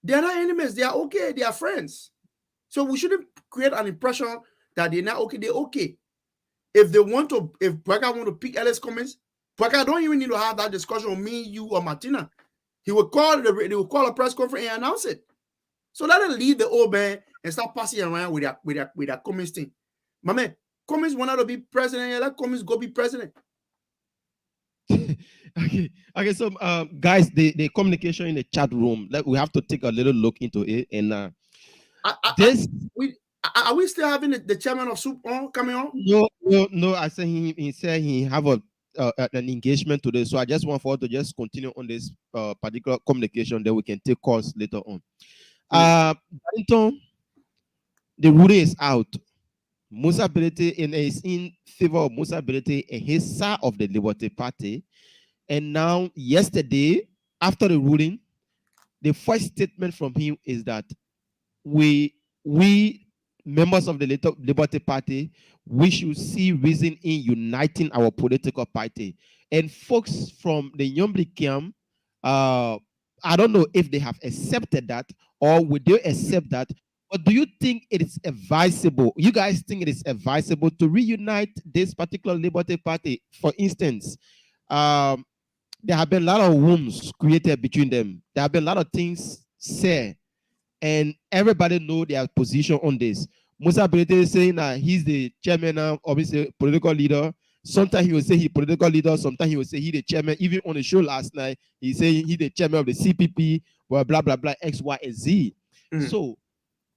They are not enemies. They are okay. They are friends. So we shouldn't create an impression that they're not okay. They're okay. If Boyka want to pick Ellis Cummings, Boyka don't even need to have that discussion with me, you, or Martina. They will call a press conference and announce it. So let them leave the old man and start passing around with their Cummings thing. My man, Cummings wanted to be president, and let Cummings go be president. Okay. So, guys, the communication in the chat room, we have to take a little look into it. And are we still having the chairman of SUP coming on? No. I said he said he have an engagement today. So I just want for us to just continue on this particular communication. Then we can take calls later on. The ruling is out. Musa Belete is in favor of Musa Belete and his side of the Liberty Party. And now, yesterday, after the ruling, the first statement from him is that we members of the Liberty Party, we should see reason in uniting our political party. And folks from the Nyombli camp, I don't know if they have accepted that or would they accept that. But do you think it is advisable? You guys think it is advisable to reunite this particular Liberty Party? For instance, there have been a lot of wounds created between them. There have been a lot of things said, and everybody know their position on this. Musa Belete is saying that he's the chairman now, obviously political leader. Sometimes he will say he's political leader. Sometimes he will say he's the chairman. Even on the show last night, he's saying he's the chairman of the CPP, blah, blah, blah, X, Y, and Z. So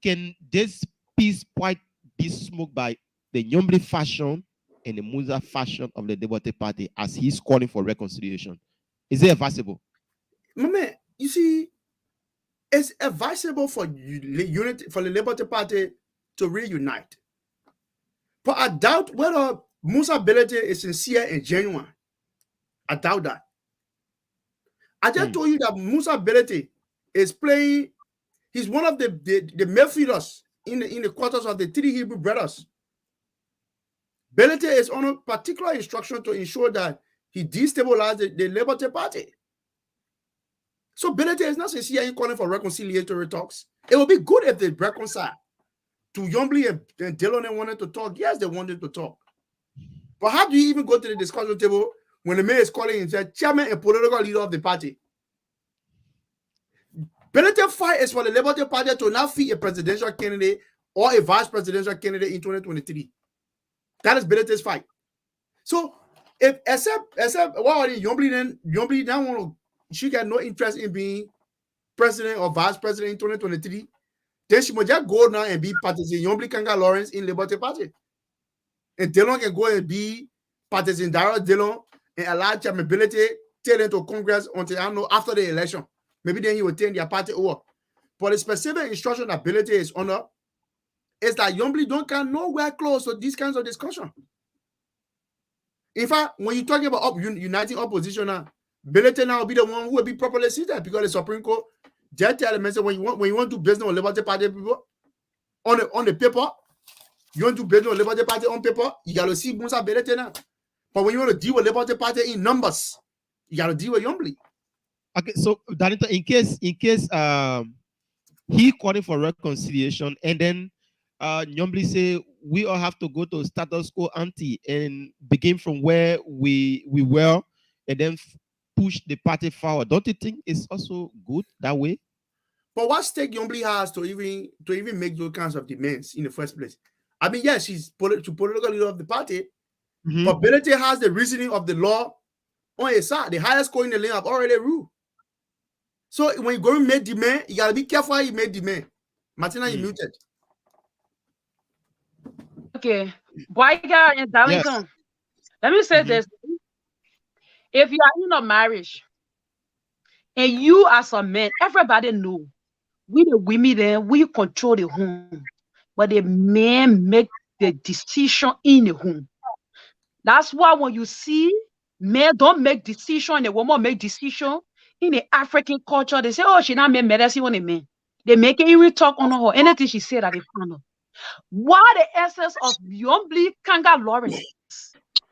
can this peace point be smoked by the Nyombli fashion and the Musa fashion of the Liberty Party as he's calling for reconciliation? Is it advisable? Man, you see, it's advisable for unity for the Liberty Party to reunite. But I doubt whether Musa Belete is sincere and genuine. I doubt that. I just told you that Musa Belete is playing. He's one of the midfielders in the quarters of the three Hebrew brothers. Belete is on a particular instruction to ensure that he destabilized the Liberty Party. So Belete is not sincere in calling for reconciliatory talks. It would be good if they reconcile. To Yombly and Dillon wanted to talk. Yes, they wanted to talk. But how do you even go to the discussion table when the mayor is calling himself chairman and political leader of the party? Belete fight is for the Liberty Party to not feed a presidential candidate or a vice presidential candidate in 2023. That is Belete's fight. So If except what Yombly then want to, she got no interest in being president or vice president in 2023. Then she must just go now and be partisan. Yombly Kanga Lawrence in Liberty Party. And Dillon can go and be partisan Darrell Dillon and allow ability take them to Congress until I don't know after the election. Maybe then he will turn their party over. But the specific instruction ability is honor. It's that Yombly don't come nowhere close to these kinds of discussion. In fact, when you're talking about uniting opposition now, Billete now will be the one who will be properly seated because the Supreme Court just tell them when you want to do business with Liberty Party people on the paper, you want to do business with Liberty Party on paper, you gotta see Musa Billete now. But when you want to deal with Liberty Party in numbers, you gotta deal with Yombly. Okay, so Danita, in case he calling for reconciliation and then Yombly say we all have to go to status quo ante and begin from where we were and then push the party forward. Don't you think it's also good that way? But what stake Yombly has to even make those kinds of demands in the first place? I mean, yes, she's political leader of the party, but Billete has the reasoning of the law on his side. The highest court in the land have already ruled. So when you go and make demand, you gotta be careful how you make demand. Martina, you muted. Okay, Boyga and Darlington. Yes. Let me say this: if you are in a marriage and you as a man, everybody know we the women then we control the home, but the men make the decision in the home. That's why when you see men don't make decision, and the woman make decision in the African culture, they say, "Oh, she not made medicine on a man." They make it even talk on her. Anything she said that they found out. Why the essence of Yombly Kanga Lawrence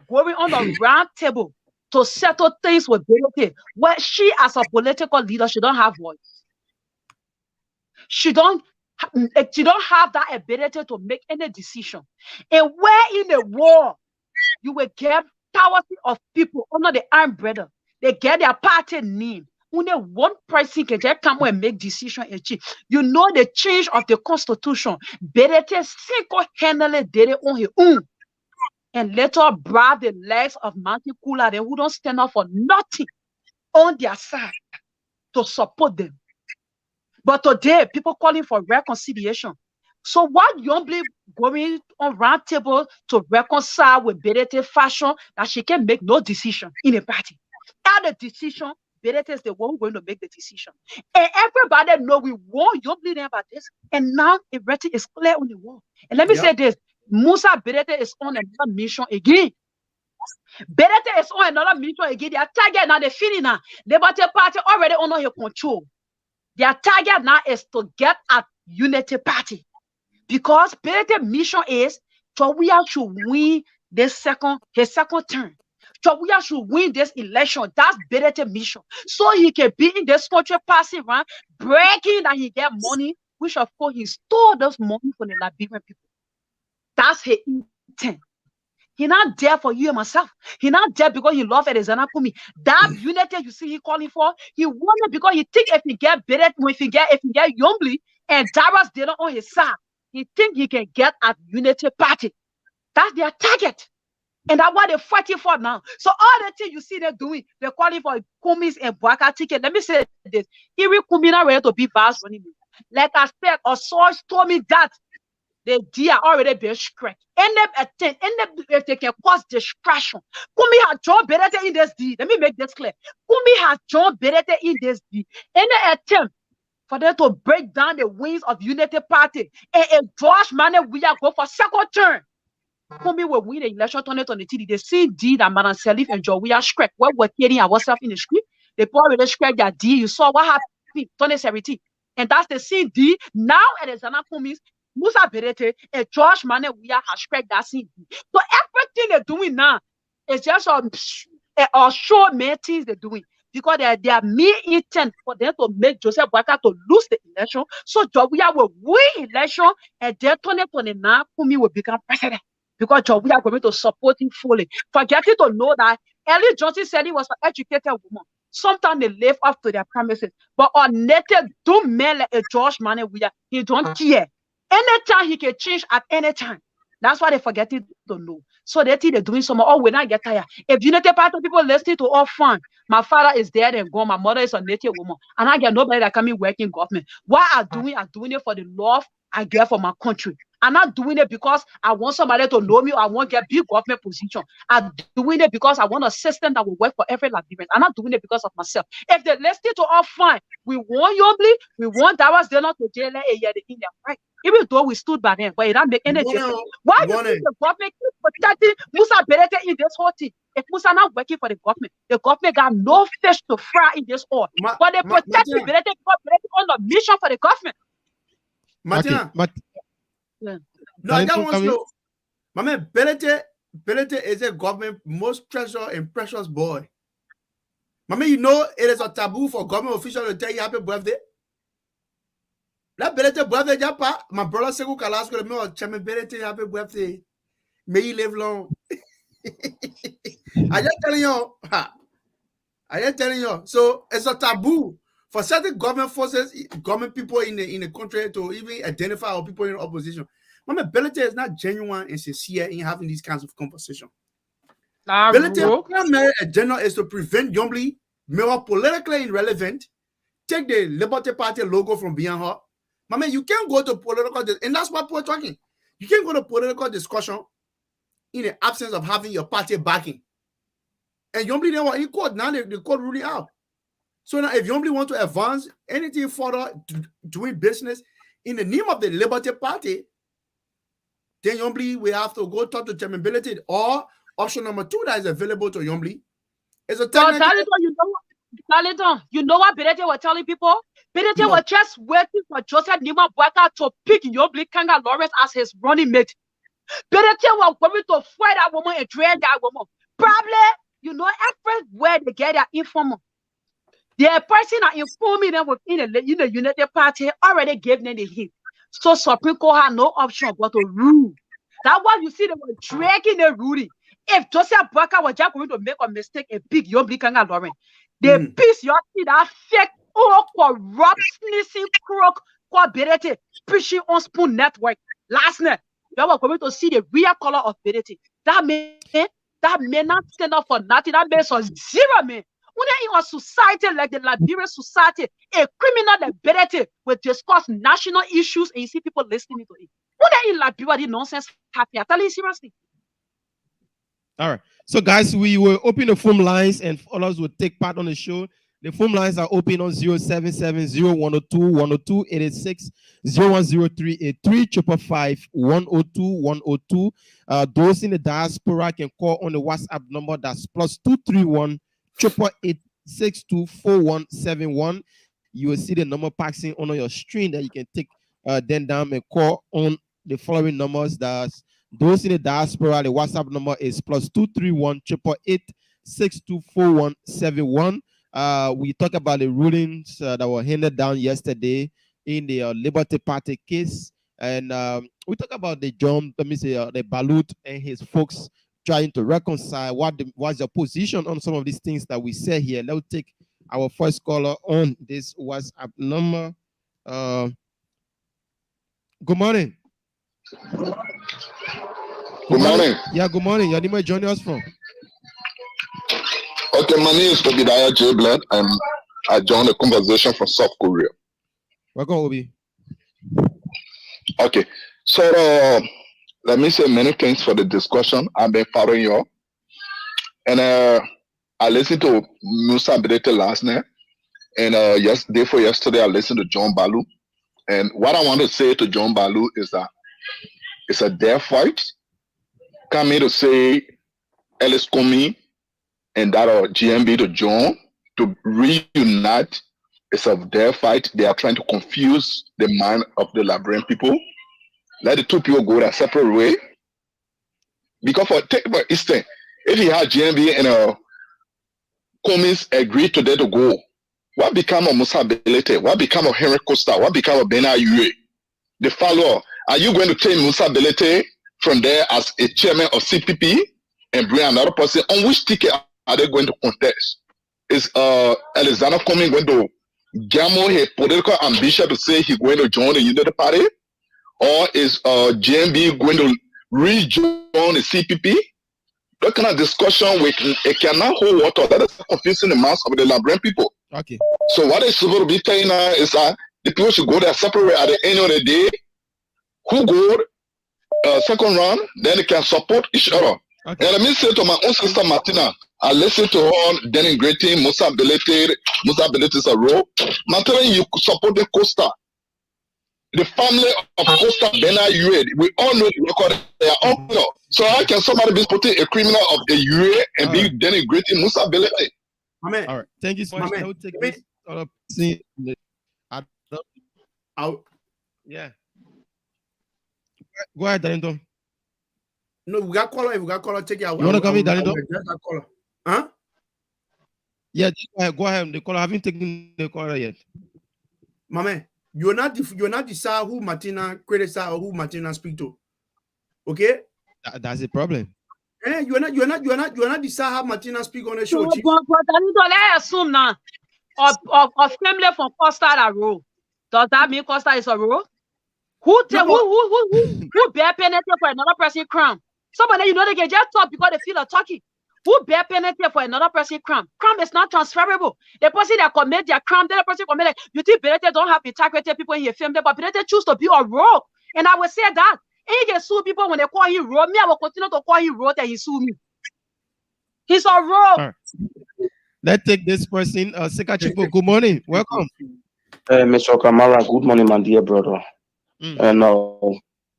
going on the round table to settle things with Billete, where she as a political leader, she don't have voice. She don't have that ability to make any decision. And where in the world you will get thousands of people under the umbrella, they get their party name. Only one person can just come and make decision and change. You know the change of the constitution. Billete single-handedly did it on his own. And later brought the legs of Mountain Cooler, they who don't stand up for nothing on their side to support them. But today, people calling for reconciliation. So what Yombly going on round table to reconcile with Billete fashion that she can make no decision in a party. And the decision, Billete is the one going to make the decision. And everybody know we want Yombly about this. And now everything is clear on the wall. And let me say this. Musa Billete is on another mission again. Billete is on another mission again. Their target now, they're feeling now. Liberty Party already under your control. Their target now is to get at Unity Party. Because Billete mission is Chawia should win his second term. Chawia should win this election. That's Billete mission. So he can be in this country passing around, breaking that he get money, which of course he stole those money from the Liberian people. That's his intent. He's not there for you and myself. He's not there because he loves Alexander Kumi. That unity you see he calling for, he wanted because he think if he get Billete, if he get Yombly and Dara's dinner on his side, he think he can get at Unity Party. That's their target. And that's what they're fighting for now. So all the things you see they're doing, they're calling for Kumis and Bwaka ticket. Let me say this. Even Kumi not ready to be vice running. Like I said, a source told me that the deer already been scratched. If they can cause distraction. Kumi has John Billete in this deed. Let me make this clear. Kumi has John Billete in this deed. Any attempt for them to break down the wings of Unity Party and if Josh Mane we are go for second term. Kumi will win the election 2023. They see deed that Madam Salif and Joe we are scratched. Where we're getting ourselves in the script. They already scratched their deed. You saw what happened 2017. And that's the same deed. Now it is an Kumi's Musa Billete and Josh Mane we are scratched that scene. So everything they're doing now is just a short meetings they're doing. Because they are mere intent for them to make Joseph Boyka to lose the election. So Jowia will win election and then 2029 Kumi will become president. Because Jowia is going to support him fully. Forgetting to know that Ellie Johnson said he was an educated woman. Sometimes they live up to their promises. But on native do men like a Josh Mane he don't care. Anytime he can change at any time. That's why they forgetting to know. So they think they're doing some. Oh, when I get tired, if Unity Party people listening to all fun, my father is dead and gone. My mother is a native woman, and I get nobody that can be working government. Why I'm doing it for the love I get for my country. I'm not doing it because I want somebody to know me or I want to get big government position. I'm doing it because I want a system that will work for every Liberian. I'm not doing it because of myself. If they listen to all fine, we want Yombly, we want Dawas, they're not to jail a year in their right. Even though we stood by them, but it don't make any difference. Why do you think the government keep protecting Musa Berete in this whole thing? If Musa not working for the government got no fish to fry in this oil. But they protect the Berete on the mission for the government. Martina. Yeah. No, I don't want to know. My man, Berete is a government most treasured and precious boy. My man, you know it is a taboo for government officials to tell you happy birthday. That Berete birthday, Japa, my brother Sekou Kalasco, the mayor, Chairman Berete, happy birthday. May you live long. I just telling you. So it's a taboo for certain government forces, government people in the country to even identify our people in opposition. Mama, Berete is not genuine and sincere in having these kinds of conversation. Berete primary agenda is to prevent Yombly, more politically irrelevant, take the Liberty Party logo from behind her. Mama, you can't go to political, and that's what we're talking. You can't go to political discussion in the absence of having your party backing. And Yombly, they were in court. Now the court ruling out. So now if Yombly want to advance anything further doing business in the name of the Liberty Party, then Yombly will have to go talk to Chairman Berete, or option number 2 that is available to Yombly is a technical. You know what Berete was telling people? Berete was just waiting for Joseph Nima Boaka to pick Yombly Kanga Lawrence as his running mate. Berete was going to fight that woman and train that woman. Probably, everywhere they get their informant. The person that informing them within the United Party already gave them the hint. So Supreme Court had no option but to rule. That's why you see they were dragging the ruling. If Joseph Boaka was just going to make a mistake and pick Yombly Kanga Lawrence, they piece your see that fake, corrupt, sneezing crook, Berete preaching on Spoon Network last night. You were going to see the real color of Berete. That may not stand up for nothing. That makes us zero, man. When in a society like the Liberian society, a criminal like Berete will discuss national issues and you see people listening to it. When in Liberia, the nonsense happy. I tell you seriously. All right. So, guys, we will open the phone lines and others will take part on the show. The phone lines are open on 077-012-102-886, 01038355102-102. Those in the diaspora can call on the WhatsApp number that's +231 888-624-171. You will see the number passing on your screen that you can take then down and call on the following numbers. That's those in the diaspora. The WhatsApp number is +231 888-624-171. We talk about the rulings that were handed down yesterday in the Liberty Party case, and we talk about the the Balut and his folks trying to reconcile what's your position on some of these things that we say here. Let's take our first caller on this WhatsApp number. Good morning. Good morning. Yeah, good morning. Your name is joining us from? Okay, my name is Obadiah J. Blood. I joined the conversation from South Korea. Welcome, Obi. Okay, so let me say many thanks for the discussion. I've been following you, and I listened to Musa Berete last night, and yesterday I listened to John Balu. And what I want to say to John Balu is that it's a dare fight. Coming to say Ellis Comey and that GMB to John to reunite. It's a dare fight. They are trying to confuse the mind of the Liberian people. Let the two people go their separate way. Because for instance, if he had GMB and Comey agreed today to go, what become of Musa Berete? What become of Henry Costa? What become of Bena Yue? The follower. Are you going to take Musa Berete from there as a chairman of CPP and bring another person? On which ticket are they going to contest? Is Alexander Comey going to gamble his political ambition to say he's going to join the United Party? Or is GMB going to rejoin the CPP that kind of discussion it cannot hold water. That is confusing the minds of the Liberian people. Okay. So what is supposed to be telling now is that the people should go their separate way at the end of the day. Who go second round, then they can support each other. Okay. And let me say to my own sister Martina, I listen to her denigrating Musa Belete. Musa Belete is a role. I'm telling you, support the Costa. The family of Costa Bena Yue, we all know the record. They are all know. So how can somebody be putting a criminal of the Yue and be denigrating Musa Belete? Amen. All right. Thank you so much. I will take this other scene. Yeah. Go ahead, Darlington. No, we got caller. If we got caller, take it out. You want to come in, Darlington? Huh? Yeah, go ahead. The caller, haven't taken the caller yet. My man, you're not decide who Martina criticize or who Martina speak to. Okay? That's the problem. You're not decide how Martina speak on the show. But let's assume now, of family from Costa that role. Does that mean Costa is a role? Who bear penalty for another person crime? Somebody they can just talk because they feel a talking. Who bear penalty for another person crime? Crime is not transferable. The person that commit their crime, the other person commit. You think Belete don't have integrity people in your family, but Belete choose to be a role. And I will say that. And he can sue people when they call him role. Me, I will continue to call him role that he sue me. He's a role. Right. Let's take this person. Seka Chipo, good morning. Welcome. Mr. Kamara, good morning, my dear brother. And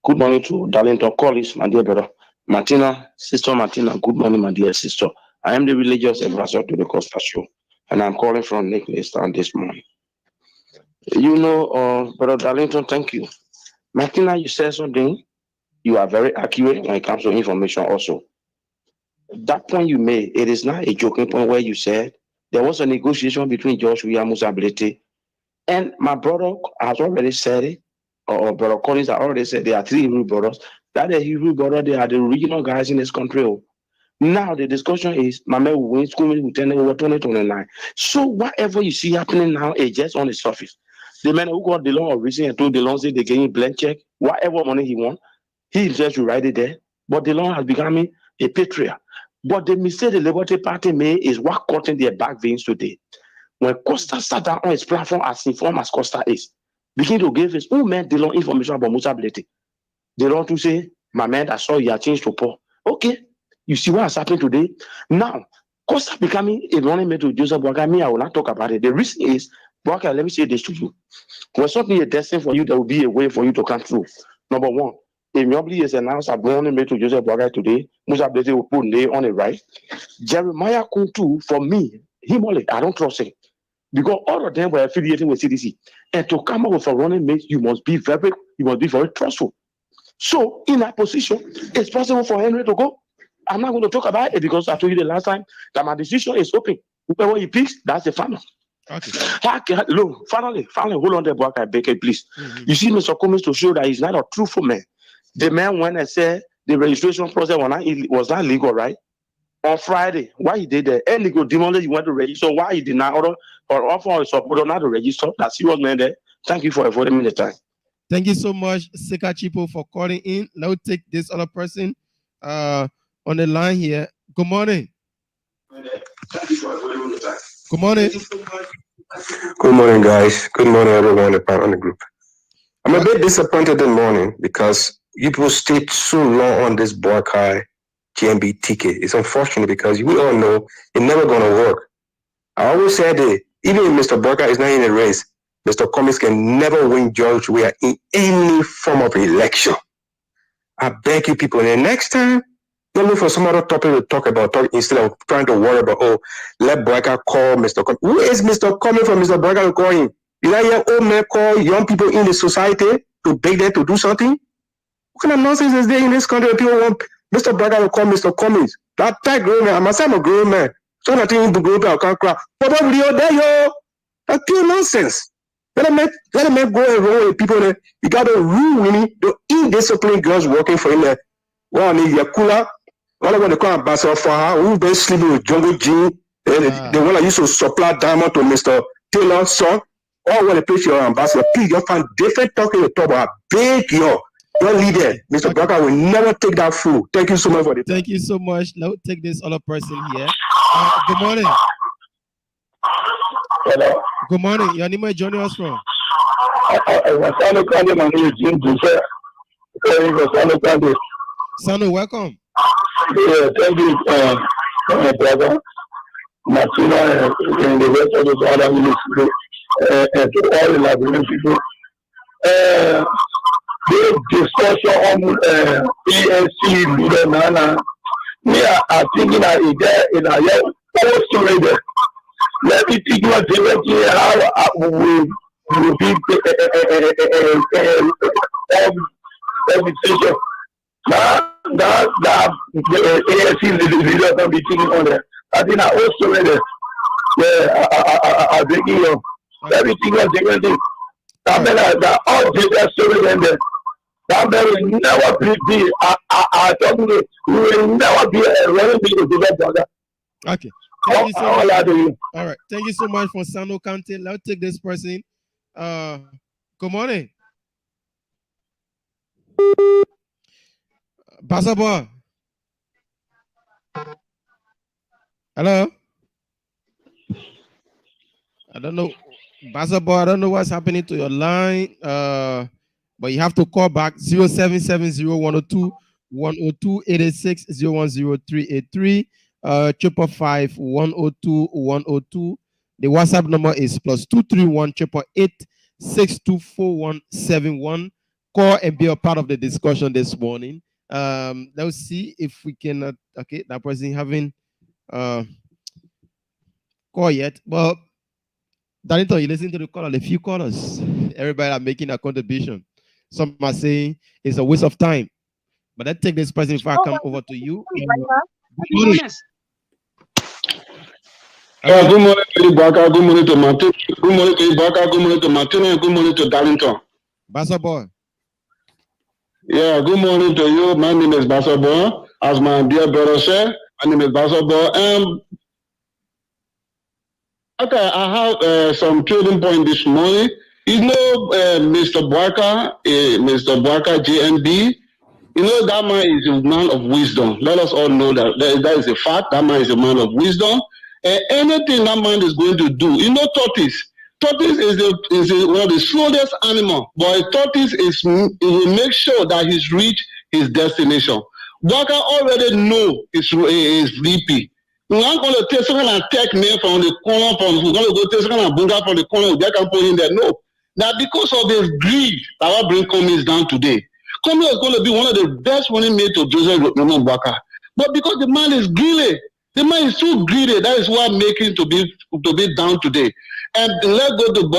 good morning to Darlington Collis, my dear brother. Martina, sister Martina, good morning, my dear sister. I am the religious advisor to the Costa Show, and I'm calling from Nicholasstown this morning. You know, Brother Darlington, thank you. Martina, you said something. You are very accurate when it comes to information also. That point you made, it is not a joking point where you said there was a negotiation between George Weah Musa Belete, and my brother has already said it, or Brother Collins has already said there are 3 Hebrew brothers. That the Hebrew brother, they are the original guys in this country. Now the discussion is, Mame will win school lieutenant over 2029. So whatever you see happening now is just on the surface. The man who got the loan of reason and told the loan say they gave him blank check, whatever money he want, he himself should write it there. But the loan has become a patriot. But the mistake the Liberty Party made is what caught in their back veins today. When Costa sat down on his platform as informed as Costa is, begin to give his own man the long information about Musa Belete. They want to say, my man, I saw you are changed to Paul. Okay, you see what has happened today? Now, Costa becoming a running mate to Joseph Boakai, me, I will not talk about it. The reason is, Boakai, let me say this to you. When something is destined for you, there will be a way for you to come through. Number one, if Nyobli is announced a running mate to Joseph Boakai today, Musa Belete will put name on it, right? Jeremiah Kuntu, for me, I don't trust him. Because all of them were affiliated with CDC. And to come up with a running mate, you must be very trustful. So in that position, it's possible for Henry to go. I'm not going to talk about it because I told you the last time that my decision is open. Whoever he picks, that's the final. Okay. Look, finally, hold on there, Boakai, beg it, please. You see Mr. Cummings to show that he's not a truthful man. The man went and said the registration process was not legal, right? On Friday, why he did that? Any good demolish, you went to register. Why he did not order or offer his support not to register? That's serious man there. Thank you for avoiding me the time. Thank you so much, Seka Chipo, for calling in. Now take this other person on the line here. Good morning. Good morning. Good morning, guys. Good morning, everyone on the group. I'm a bit disappointed this morning because people stayed so long on this Boakai GMB ticket. It's unfortunate because we all know it's never going to work. I always said that even if Mr. Boakai is not in the race, Mr. Cummings can never win George Weah in any form of election. I beg you people, the next time, don't look for some other topic to talk about instead of trying to worry about, let Boakai call Mr. Cummings. Who is Mr. Cummings for Mr. Boakai to call him? Did I hear old men call young people in the society to beg them to do something? What kind of nonsense is there in this country that people want Mr. Boakai to call Mr. Cummings? That grown man, I must have a grown man. So nothing to grow up, I can't cry. But what you there, yo? That's pure nonsense. Let them go and roll with people there. You got to ruin the indisciplined girls working for him there. One is Yakula, one of them they call ambassador for her, who's been sleeping with Jungle G. The one that used to supply diamond to Mr. Taylor's son. All when they pay your ambassador, please, you find different talking to talk about. I beg you. Your leader, Mr. Barker, will never take that fool. Thank you so much for the Thank you so much. Let's take this other person here. Good morning. Hello. Good morning. Your name, where you joining us from? Sano, welcome. Yeah, thank you, my brother, Martina, and the rest of the other ministry, and to all the Liberian people. The discussion on ANC leader Nana, we are thinking that in a year, story there. Let me think what directly how we will be decision. Now the ANC leader can be thinking on that. I think I also read it. Yeah, I think you know everything was different. I mean that all the story and that will never be. I told you we will never be a running big brother. Okay. Thank you so much. All right. Thank you so much for Sano County. Let's take this person. Good morning. Basabo. Hello. I don't know. Basabo, I don't know what's happening to your line. But you have to call back 0770-102-102 886-010-383 555-102-102. The WhatsApp number is +231 888-624-171. Call and be a part of the discussion this morning. Let's see if we can. Okay, that person having call yet. Well, Danito, you listen to the call. A few callers. Everybody are making a contribution. Some are saying it's a waste of time. But let's take this person if I come over to you. Good morning to Ibaka, good morning to Martin, good morning to Ibaka, good morning to Martin, and good morning to Darlington. Bassa Boy. Yeah, good morning to you. My name is Bassa Boy. As my dear brother said, my name is Bassa Boy. Okay, I have some trading point this morning. You know, Mr. Barker, JNB, you know that man is a man of wisdom. Let us all know that is a fact. That man is a man of wisdom. And anything that man is going to do, you know, tortoise is one of the slowest animal, but a tortoise will make sure that he's reached his destination. Barker already know his VP. We're not going to take someone and take me from the corner, we're going to go take someone and bunga from the corner, they can put in there. No. Now, because of this greed that will bring Cummings down today, Cummings is going to be one of the best running mates to Joseph Barker. But because the man is greedy, the man is too greedy, that is what making to be down today. And let's go to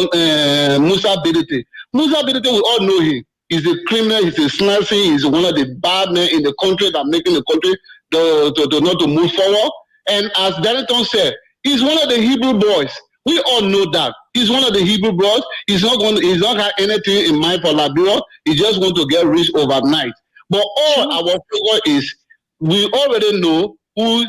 Musa Bidete. Musa Bidete, we all know him. He's a criminal, he's a snazzy, he's one of the bad men in the country that making the country not to move forward. And as Darlington said, he's one of the Hebrew boys. We all know that. He's one of the Hebrew boys. He's not have anything in mind for Liberia. He just want to get rich overnight. But all our focus is, we already know who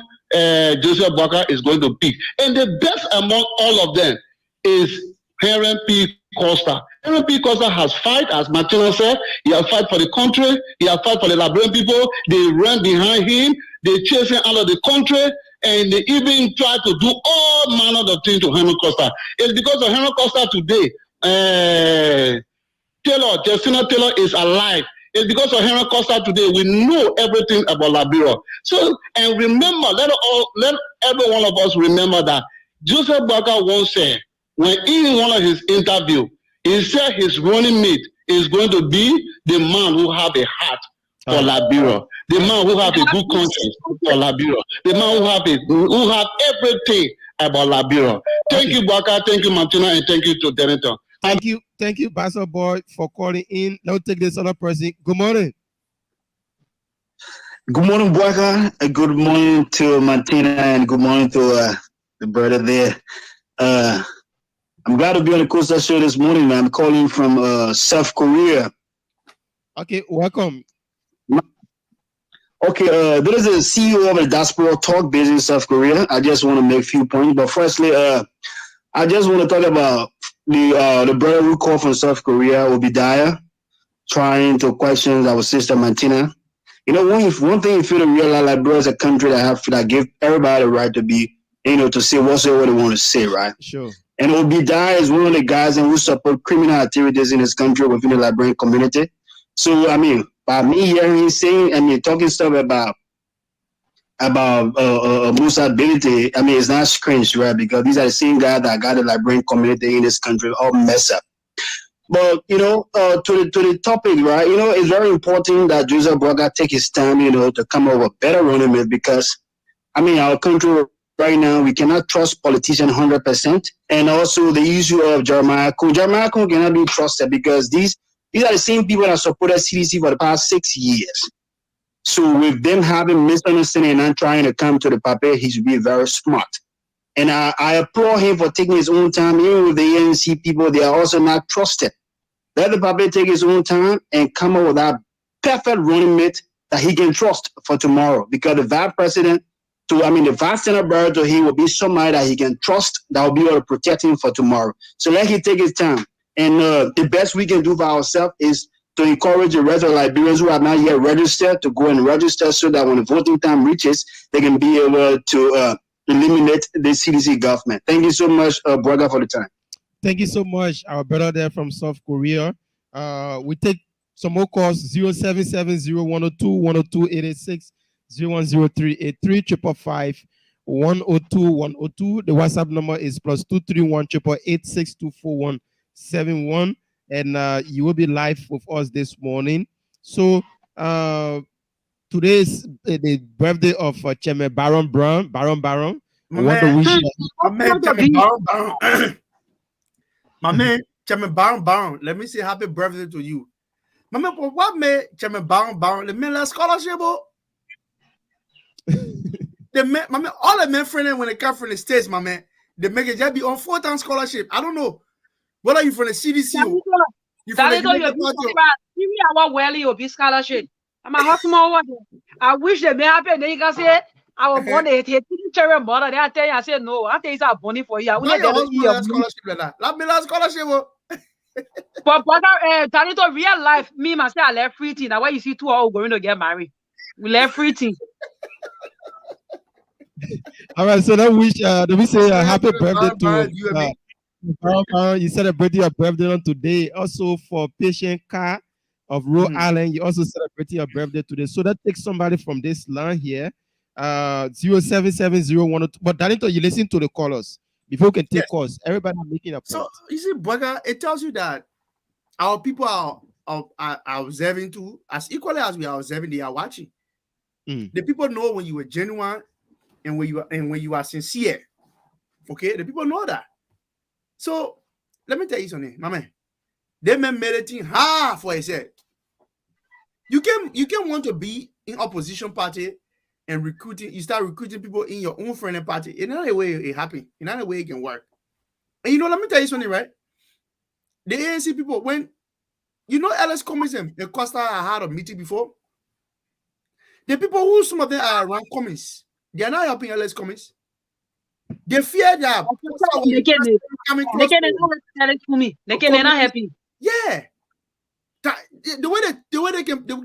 Joseph Barker is going to pick. And the best among all of them is Henry P. Costa. Henry P. Costa has fight, as Martina said, he has fight for the country, he has fight for the Liberian people. They ran behind him, they chased him out of the country, and they even try to do all manner of things to Henry Costa. It's because of Henry Costa today, Justina Taylor is alive. It's because of Henry Costa today, we know everything about Liberia. So, and remember, let every one of us remember that Joseph Barker once said, when in one of his interviews, he said his running mate is going to be the man who have a heart for Liberia, the man who have a good conscience for Liberia, the man who have everything about Liberia. Thank you, Barker. Thank you, Martina, and thank you to Denton. Thank you, Bassa Boy, for calling in. Now take this other person. Good morning. Good morning, Barker. Good morning to Martina, and good morning to the brother there. I'm glad to be on the Costa Show this morning. I'm calling from South Korea. Okay, welcome. Okay, there is a CEO of a diaspora talk based in South Korea. I just want to make a few points. But firstly, I just want to talk about the brother who called from South Korea, Obadiah. trying to question our sister Martina. You know, one thing you feel to realize, like, bro, is a country that give everybody the right to be, to say whatsoever they want to say, right? Sure. And Obadiah is one of the guys who support criminal activities in this country within the Liberian community. So, I mean, by me hearing him saying, talking stuff about Musa ability, I mean, it's not strange, right? Because these are the same guys that got the Liberian community in this country all messed up. But, to the topic, right, it's very important that Joseph Braga take his time, to come up with better running mate, because, I mean, our country right now, we cannot trust politicians 100%. And also the issue of Jeremiah Coon cannot be trusted, because these are the same people that supported CDC for the past 6 years. So with them having misunderstanding and not trying to come to the paper, he should be very smart. And I applaud him for taking his own time. Even with the ANC people, they are also not trusted. Let the paper take his own time and come up with that perfect running mate that he can trust for tomorrow. Because the vice president, the vice senator to him will be somebody that he can trust, that will be able to protect him for tomorrow. So let him take his time. And the best we can do for ourselves is to encourage the rest of the Liberians who are not yet registered to go and register, so that when the voting time reaches, they can be able to eliminate the CDC government. Thank you so much, Braga, for the time. Thank you so much, our brother there from South Korea. We take some more calls: 0770-102-102-886, 0103-83-555-102-102. The WhatsApp number is +231-888-624-171. And you will be live with us this morning. So today is the birthday of Chairman Baron Brown. My want man, to wish my man, Chairman Baron. Let me say happy birthday to you. My man, what made Chairman Baron? The man last scholarship. My man, all the men friends when they come from the States, my man, they make it just be on 4-time scholarship. I don't know. What are you from the CDC? You from the scholarship. I'm a husband. I wish they may happen. Then you can say, I was born a teacher mother. They tell you, I said, no, I think it's a bonnie for you. I want to scholarship like that. Let me last scholarship. But Tanito, real life, me myself, I left free thing. Now, why you see two all going to get married? We left free thing. All right, so let me say happy birthday to you celebrated your birthday on today. Also for Patient Car of Rhode Island, you also celebrated your birthday today. So that takes somebody from this line here, 0770-102. But Danito, you listen to the callers before we can take calls. Everybody making a point. So you see, Braga, it tells you that our people are observing too, as equally as we are observing, they are watching. The people know when you are genuine and when you are sincere. Okay, the people know that. So let me tell you something, my man. They made it hard for himself. You can want to be in opposition party and recruiting. You start recruiting people in your own friendly party. In another way, it happens. In another way, it can work. And let me tell you something, right? The ANC people, when Ellis Cummings and Costa had a meeting before. The people who some of them are around Cummings, they are not helping Ellis Cummings. They fear that they cannot happy. Yeah. The way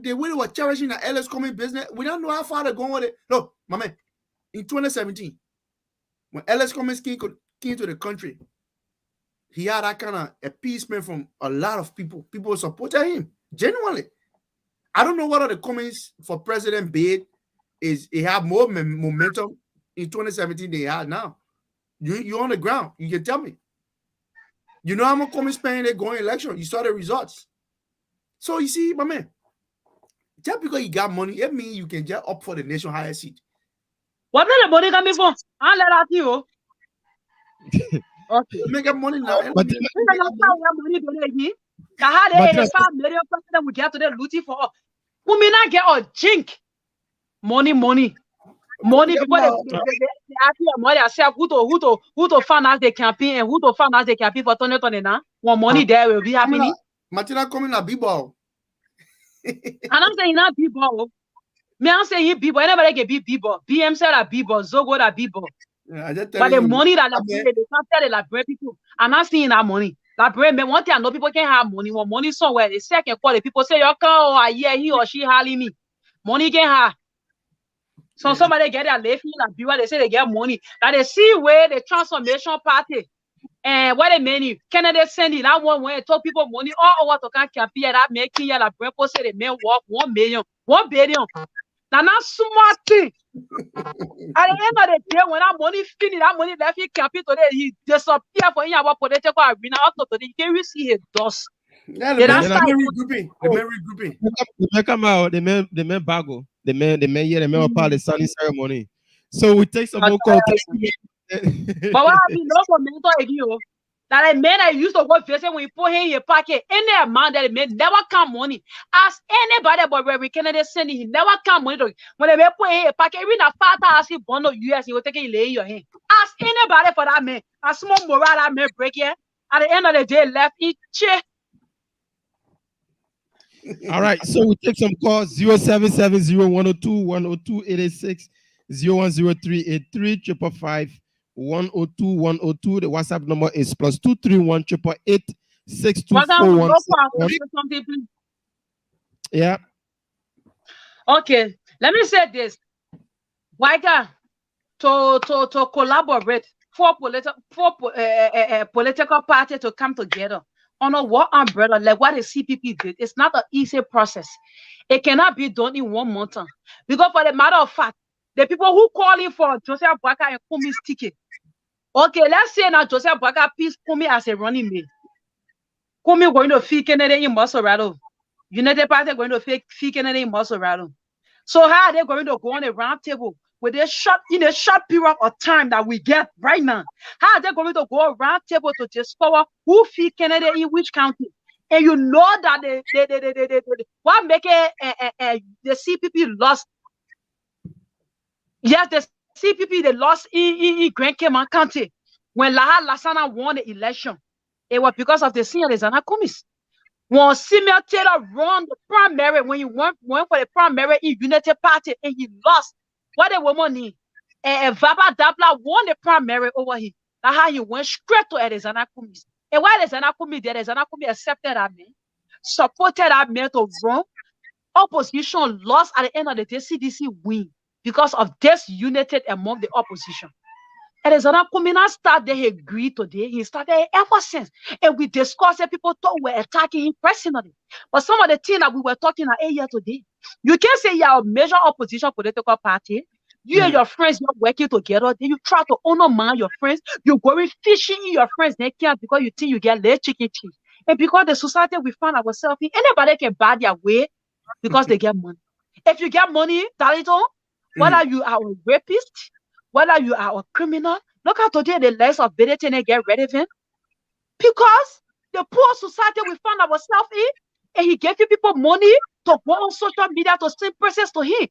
they were cherishing the Ellis Cummings business, we don't know how far they're going with it. Look, my man, in 2017, when Ellis Cummings came to the country, he had that kind of appeasement from a lot of people. People supported him genuinely. I don't know what the Cummings for president bid is. It have more momentum in 2017 they had now. You're on the ground. You can tell me. You know how much Cummings paying they going election. You saw the results. So you see, my man, just because you got money, it means you can just up for the nation higher seat. What the money coming from? I'll let out you. Okay. Make up money now. But we may not get a jink. Money. People they ask you money. I say who to finance the campaign and who to finance the campaign for 2020 now. One money there will be happening. Martina coming a B-ball. And I'm saying not B-ball. Me, I'm saying B-ball. Anybody can be B-ball. BM said a B-ball. Zogo a B-ball. But the money that they can't tell the Liberian people, I'm not seeing that money. That brain, man, one thing I know people can have money. When money somewhere, the second call the people say, you come, I hear he or she hailing me. Money can have. So somebody get their left in and they say they get money. Now they see where the transformation party and what they mean. Canada sending that one when talk people money all over to can't campaign that making ya like Brempo say the men work 1 million, 1 billion. Now not smart thing. At the end of the day, when that money finish, that money left in campaign today, he disappear for our political arena. After today, you can't really see his dust. Yeah, the men regrouping. The men regrouping. The men come out, the men bago. The men here, the men are part of the signing ceremony. So we take some more call. But what happened? No for mentor again. That a man I used to go visit when you put him in your pocket, any amount that man never come money. Ask anybody about where we Canada sending, he never come money. When they put him in your pocket, even a father ask you bond of US, he will take it lay in your hand. Ask anybody for that man. A small moral that man break here. At the end of the day, left each chair. All right, so we take some calls 0770-102-102-886, 0103-83-555-102-102. The WhatsApp number is +231 888 Yeah. Okay, let me say this. Why to collaborate for political parties to come together under what umbrella, like what the CPP did, it's not an easy process. It cannot be done in 1 month. Because for the matter of fact, the people who calling for Joseph Boakai and Kumi's ticket, okay, let's say now Joseph Boakai piece Kumi as a running mate. Kumi going to fee Kennedy in Maserado. United Party going to fee Kennedy in Maserado. So how are they going to go on a round table with a short period of time that we get right now? How are they going to go around table to discover who fee Kennedy in which county? And you know that what make the CPP lost? Yes, the CPP they lost in Grand Cayman County when Laha Lassana won the election. It was because of the senior Zana Kumis. When Samuel Taylor won the primary, when he went for the primary in United Party and he lost, what the woman need? Vaba Dabla won the primary over him. That's how he went straight to Arizona Kumis. And while Arizona Kumis did, Arizona Kumis accepted that man, supported that man to run. Opposition lost at the end of the day. CDC win because of this unity among the opposition. Arizona Kumina started, he agreed today. He started ever since. And we discussed it. People thought we were attacking him personally. But some of the things that we were talking about here today, you can say you're a major opposition political party. You and your friends, you're working together. Then you try to undermine your friends. You're going fishing in your friends' neck because you think you get less chicken cheese. And because the society we find ourselves in, anybody can buy their way because they get money. If you get money, Dalito, whether you are a rapist, whether you are a criminal, look at today the less of Benetton get rid of him. Because the poor society we find ourselves in, and he gave you people money to go on social media to send presents to him.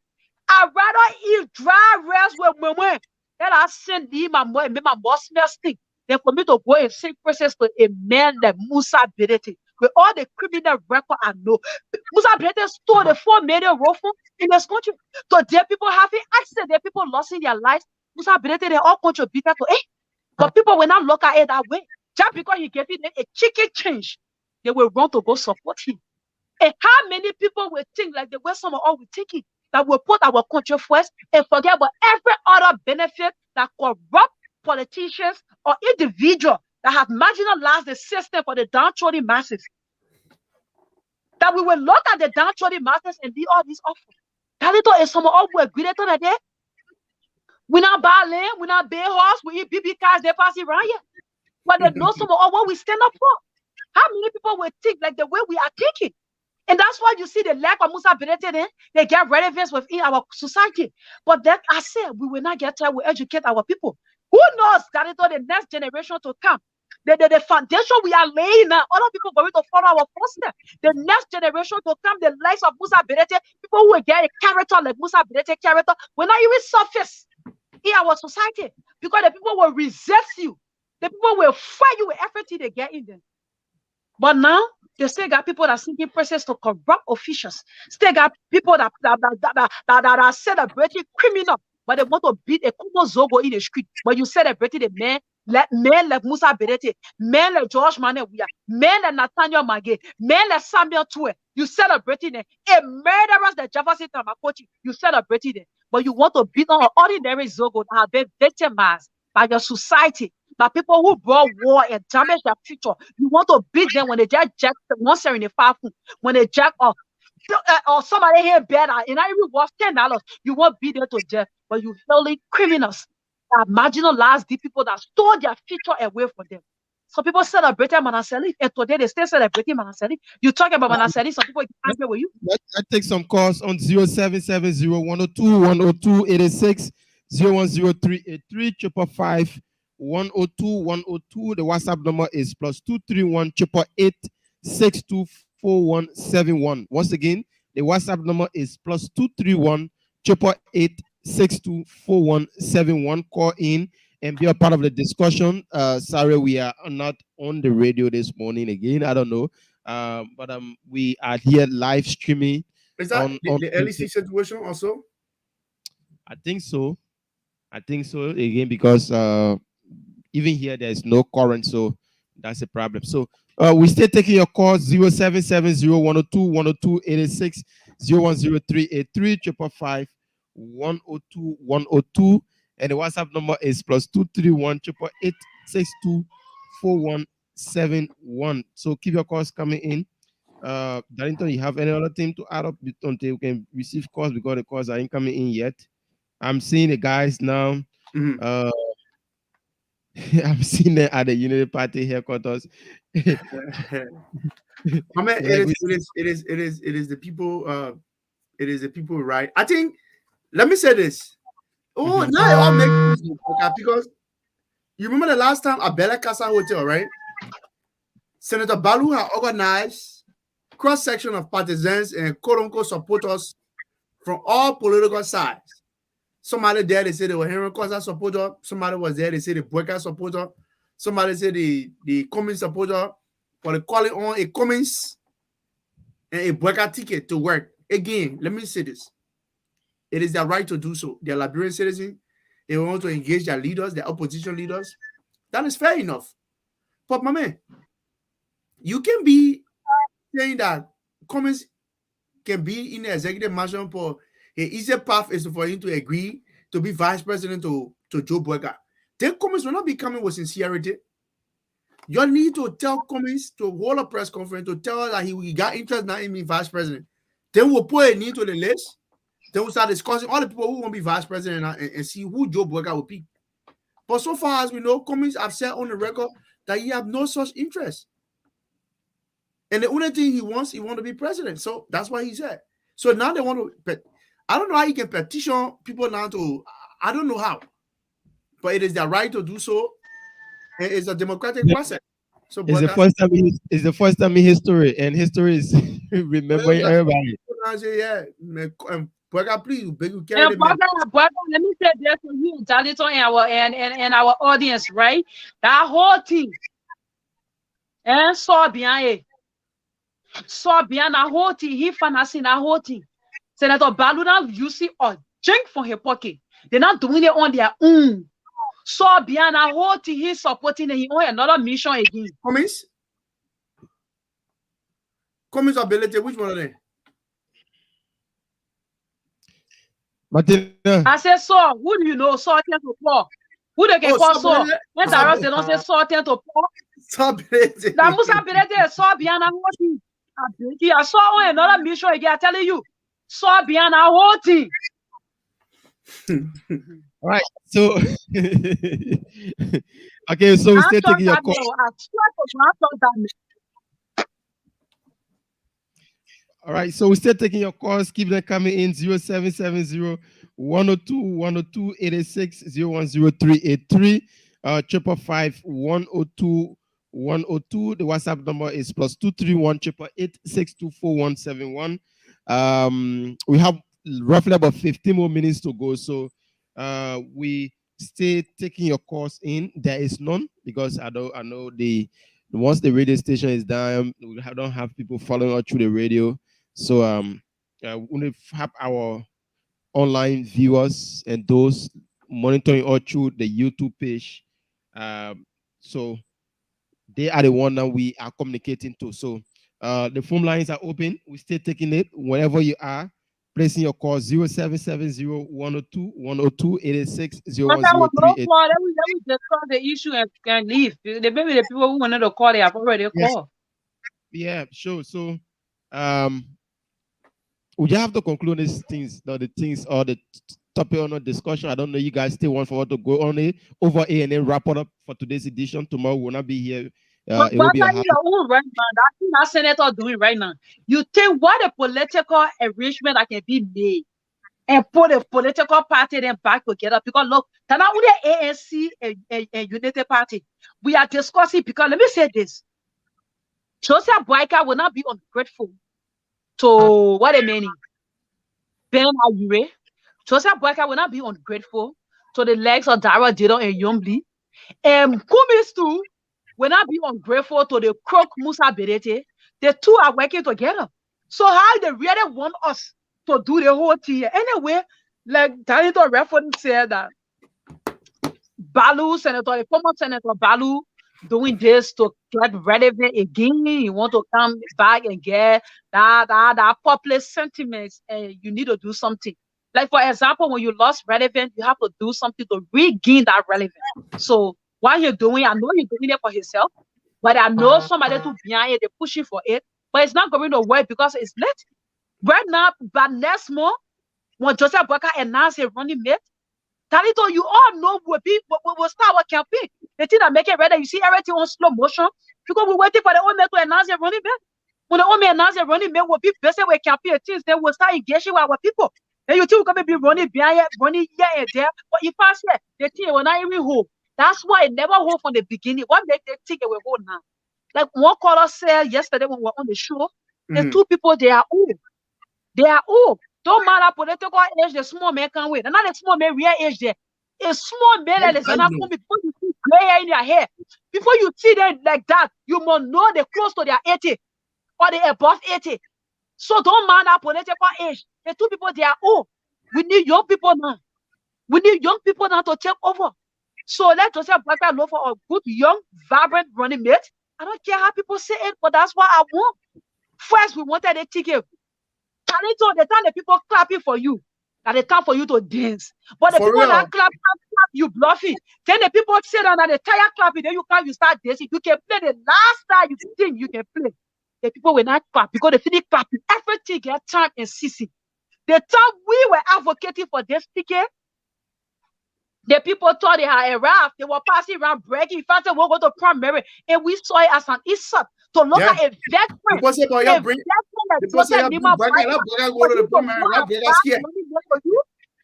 I'd rather eat dry rice with mama than I send him my boy, make my boss smell stink, than for me to go and send presents to a man like Musa Benetton. With all the criminal record I know, Musa Benetton stole the 4 million rifle in this country. Today people having accident, there people losing their lives. Musa Benetton, they all contributed to it. But people will not look at it that way. Just because he gave them a chicken change, they will run to go support him. And how many people will think like the way some of all will think it, that will put our country first and forget about every other benefit that corrupt politicians or individuals that have marginalized the system for the downtrodden masses. That we will look at the downtrodden masses and be all these offers. That little is some of all will agree to that. We not buy land, we not buy horse, we eat BB cars, they pass it around here. But they know some of all what we stand up for. How many people will think like the way we are thinking? And that's why you see the lack of Musa Benetton, they get relevance within our society. But that I said, we will not get time, we educate our people. Who knows that it's the next generation to come? The foundation we are laying now, other people going to follow our footsteps. The next generation to come, the likes of Musa Benetton, people who will get a character like Musa Benetton character, will not even surface in our society because the people will resist you. The people will fight you with everything they get in them. But now, they still got people that are seeking process to corrupt officials. Still got people that are celebrating criminal, but they want to beat a Kumo Zogo in the street. But you celebrated a man Men like Musa Berete, men like George Manewia, men like Nathaniel Mage, men like Samuel Tue. You celebrating it. A murderers that Jefferson Tamakochi, you celebrating it. But you want to beat on an ordinary Zogo that have been victimized by your society, by people who brought war and damaged their future. You want to beat them when they jack once in the far when they jack off. Or somebody here better, and I even worth $10. You won't be there to death, but you holding criminals that marginalized the people that stole their future away from them. Some people celebrated Manaseli, and today they still celebrating Manaseli. You talk about Manaseli, some people get angry with you. Let's take some calls on 0770 102 102 86 01038 555 102 102. The WhatsApp number is +231 888 624171. Once again, the WhatsApp number is +231 888 624171. Call in and be a part of the discussion. Sorry, we are not on the radio this morning again. I don't know. But we are here live streaming. Is that the LEC situation also? I think so. Again, because even here there is no current, so that's a problem. So we still taking your calls 0770 102 102 86 01038 555 102 102, and the WhatsApp number is +231 888 624171. So keep your calls coming in. Darlington, you have any other thing to add up until you can receive calls, because the calls are ain't coming in yet? I'm seeing the guys now. I'm seeing them at the Unity Party headquarters. I mean, it is the people. It is the people, right? I think. Let me say this. Oh, now it all makes sense, because you remember the last time at Bella Casa Hotel, right? Senator Balu had organized cross-section of partisans and quote-unquote supporters from all political sides. Somebody there, they said they were Henry Costa supporter. Somebody was there, they said the Boyka supporter. Somebody said the Cummins supporter. For the calling on a Cummins and a Boyka ticket to work. Again, let me say this. It is their right to do so. They're Liberian citizens. They want to engage their leaders, their opposition leaders. That is fair enough. But my man, you can be saying that Cummins can be in the executive mansion for an easier path is for him to agree to be vice president to Joe Boyka. Then Cummins will not be coming with sincerity. You need to tell Cummins to hold a press conference to tell her that he got interest now in being vice president. Then we'll put a name to the list. Then we'll start discussing all the people who want to be vice president and see who Joe Boyka will pick. But so far as we know, Cummins have said on the record that he have no such interest. And the only thing he wants to be president. So that's what he said. So now they want to, I don't know how you can petition people now to, I don't know how. But it is their right to do so. And it's a democratic process. So it's the first time in history, and history is remembering everybody. Yeah, Boyka, please, beg you carry Boyka, let me say this for you, Darlington, and our audience, right? That whole thing, and saw behind that whole thing, he financing that whole thing. Senator Baluna, you see, drink from her pocket. They're not doing it on their own. So behind that whole thing, he's supporting, and he on another mission again. Cummins ability, which one are they? I said, so who do you know? So tend to pour. Who they can call so? When they don't say so tend to pour. That Musa Berete saw behind that whole thing. I saw on another mission again. I'm telling you, saw behind that whole thing. All right, so okay, so we're still taking your call. All right, so we're still taking your calls. Keep them coming in 0770 102 102 86 01038 555 102 102. The WhatsApp number is +231 888 624171. We have roughly about 15 more minutes to go, so we stay taking your calls in. There is none because I know once the radio station is down, we don't have people following us through the radio. So we want to have our online viewers and those monitoring us through the YouTube page So they are the one that we are communicating to. So the phone lines are open. We still taking it wherever you are. Placing your call 0770-102-102-886-0138. Let me discuss the issue and leave. Maybe the people who wanted to call, they have already called. Yeah, sure. So we have to conclude these things, the things or the topic on the discussion. I don't know, you guys still want for us to go on it over here and then wrap it up for today's edition. Tomorrow we'll not be here. But It will be a right now, that's what our senator doing right now. You think what a political arrangement that can be made and put a political party then back together? Because look, now only ANC and United Party, we are discussing, because let me say this. Joseph Boyka will not be ungrateful to what they mean. Ben Ayure. Joseph Boyka will not be ungrateful to the legs of Dara Dido and Yombli. And Kumis too will not be ungrateful to the crook Musa Berete. The two are working together. So how they really want us to do the whole thing? Anyway, like Danito reference said that Balu, the former Senator Balu, doing this to get relevant again. You want to come back and get that popular sentiments, and you need to do something. Like, for example, when you lost relevance, you have to do something to regain that relevance. So what you're doing, I know you're doing it for yourself, but I know somebody to behind it, they're pushing for it, but it's not going to work because it's late. Right now, but next month, when Joseph Boyka announced a running mate, Talito, you all know we'll start our campaign. The thing that make it ready, you see everything on slow motion because we're waiting for the old man to announce a running mate. When the old man announces a running mate, we'll be busy with campaign things, then we'll start engaging with our people. Then you think we're going to be running behind, running here and there. But if I say the thing will not even hold, that's why it never hold from the beginning. What make they think it will hold now? Like one caller said yesterday when we were on the show, the two people, they are old. They are old. Don't matter political age, the small man can't wait. And not the small man real age there. A small man that is not coming before you see gray hair in their hair. Before you see them like that, you must know they're close to their 80 or they're above 80. So don't matter political age. The two people, they are old. We need young people now. We need young people now to take over. So let Joseph Boyka look for a good, young, vibrant running mate. I don't care how people say it, but that's what I want. First, we wanted a ticket. The time the people clapping for you, that they time for you to dance. But the For people real. that clap, you bluffing. Then the people sit down and they tire clapping, then you come, you start dancing. You can play the last time you think you can play. The people will not clap because they finish clapping. Everything get time and ceasing. The time we were advocating for this ticket, the people thought they had arrived. They were passing around bragging. In fact, they were going to primary, and we saw it as an insult to look at a veteran. People say, "Boy, you bring." People say, "You bring Boyka. That Boyka go to the primary. That Boyka scared."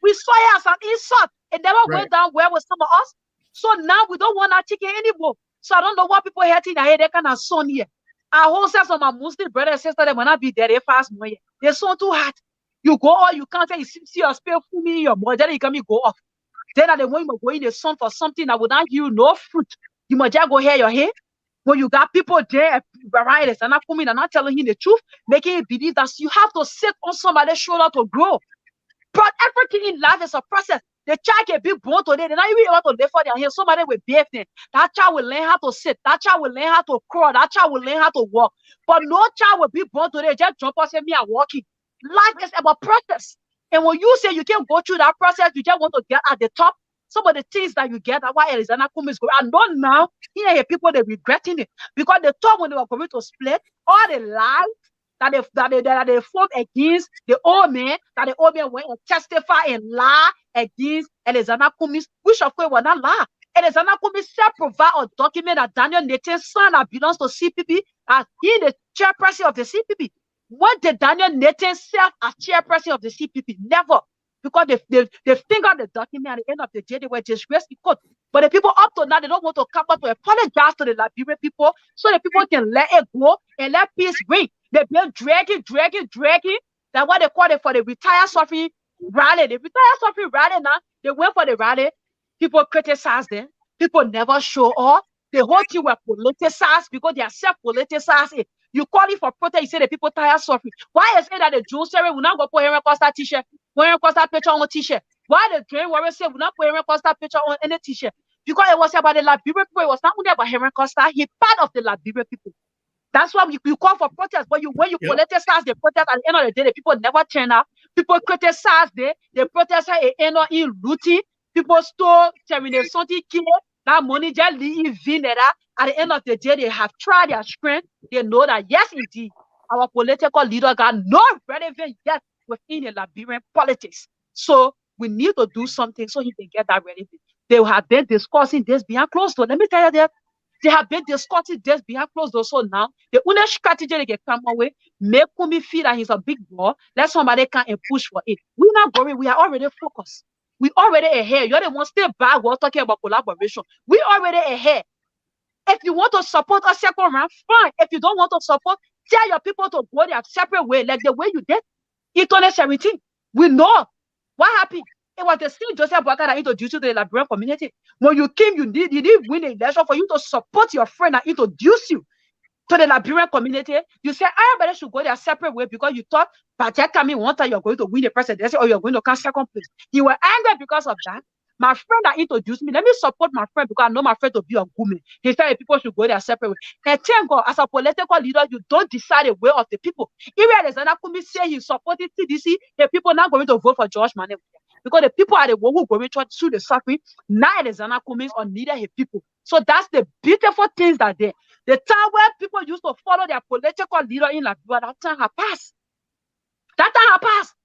We saw it as an insult. It never went down well with some of us. So now we don't want that ticket anymore. So I don't know what people here think. I hear they kind of son here. I whole sense of my Muslim brother and sister, they will not be there. They fast more. They son too hot. You go or you can't say you see your spell for me in your body. Then you can go off. Then at the moment you go in the sun for something that would not give you no fruit. You must just go here your head. When you got people there, varieties, and not coming and not telling him the truth, making him believe that you have to sit on somebody's shoulder to grow. But everything in life is a process. The child can be born today, they're not even able to live for their hands. Somebody will behave them. That child will learn how to sit, that child will learn how to crawl, that child will learn how to walk. But no child will be born today, just jump up and say, me, I'm walking. Life is about process. And when you say you can't go through that process, you just want to get at the top. Some of the things that you get, that's why Alexander Cummings go. And don't now, here people, they're regretting it. Because the time when they were going to split, all the lies that they fought against the old man, that the old man went and testify and lie against Alexander Cummings, which of course was not lie. Alexander Cummings self provide a document that Daniel Nathan's son that belongs to CPP, and he the chairperson of the CPP. What did Daniel Nathan serve as chairperson of the CPP? Never. Because they fingered the document at the end of the day, they were disgraced in court. But the people up to now, they don't want to come up to apologize to the Liberian people so the people can let it go and let peace reign. They've been dragging. That's what they call it for the retired suffering rally. The retired suffering rally now, they went for the rally. People criticize them. People never show up. The whole thing were politicized because they are self-politicized. You call it for protest, you say the people tired suffering. Why is it that the Jews say we not go put Henry Costa t-shirt, Henry Costa picture on a t-shirt? Why the Dream Warrior say we not put Henry Costa picture on any t-shirt? because it was about the Liberian people. It was not only about Henry Costa. He part of the Liberian people. That's why you call for protest. But when you politicize the protest, at the end of the day, the people never turn out. People criticize they protest in looting. People stole termination kill that money just leave that. At the end of the day, they have tried their strength. They know that yes, indeed, our political leader got no relevance yet within the Liberian politics. So we need to do something so he can get that relevant. They have been discussing this behind closed door. Let me tell you that. They have been discussing this behind closed doors. So now, the only strategy they can come away, make Kumi feel that he's a big boy, let somebody come and push for it. We're not going, we are already focused. We already ahead. You're the one still back. We're talking about collaboration. We already ahead. If you want to support a second round, fine. If you don't want to support, tell your people to go their separate way, like the way you did. In 2017, we know what happened. It was the same Joseph Boakai that introduced you to the Liberian community. When you came, you didn't win the election for you to support your friend that introduced you to the Liberian community. You said everybody should go their separate way because you thought by that coming one time you're going to win the presidency or you're going to come second place. You were angry because of that. My friend that introduced me, let me support my friend because I know my friend to be a woman. He said people should go their separate way. And thank God, as a political leader, you don't decide the way of the people. Even Alexander Kumi say he supported TDC, the people not going to vote for George Mane. Because the people are the one who are going to through the suffering. Now Alexander Kumi or neither his people. So that's the beautiful things that there. The time where people used to follow their political leader in Liberia, that time has passed. That time has passed.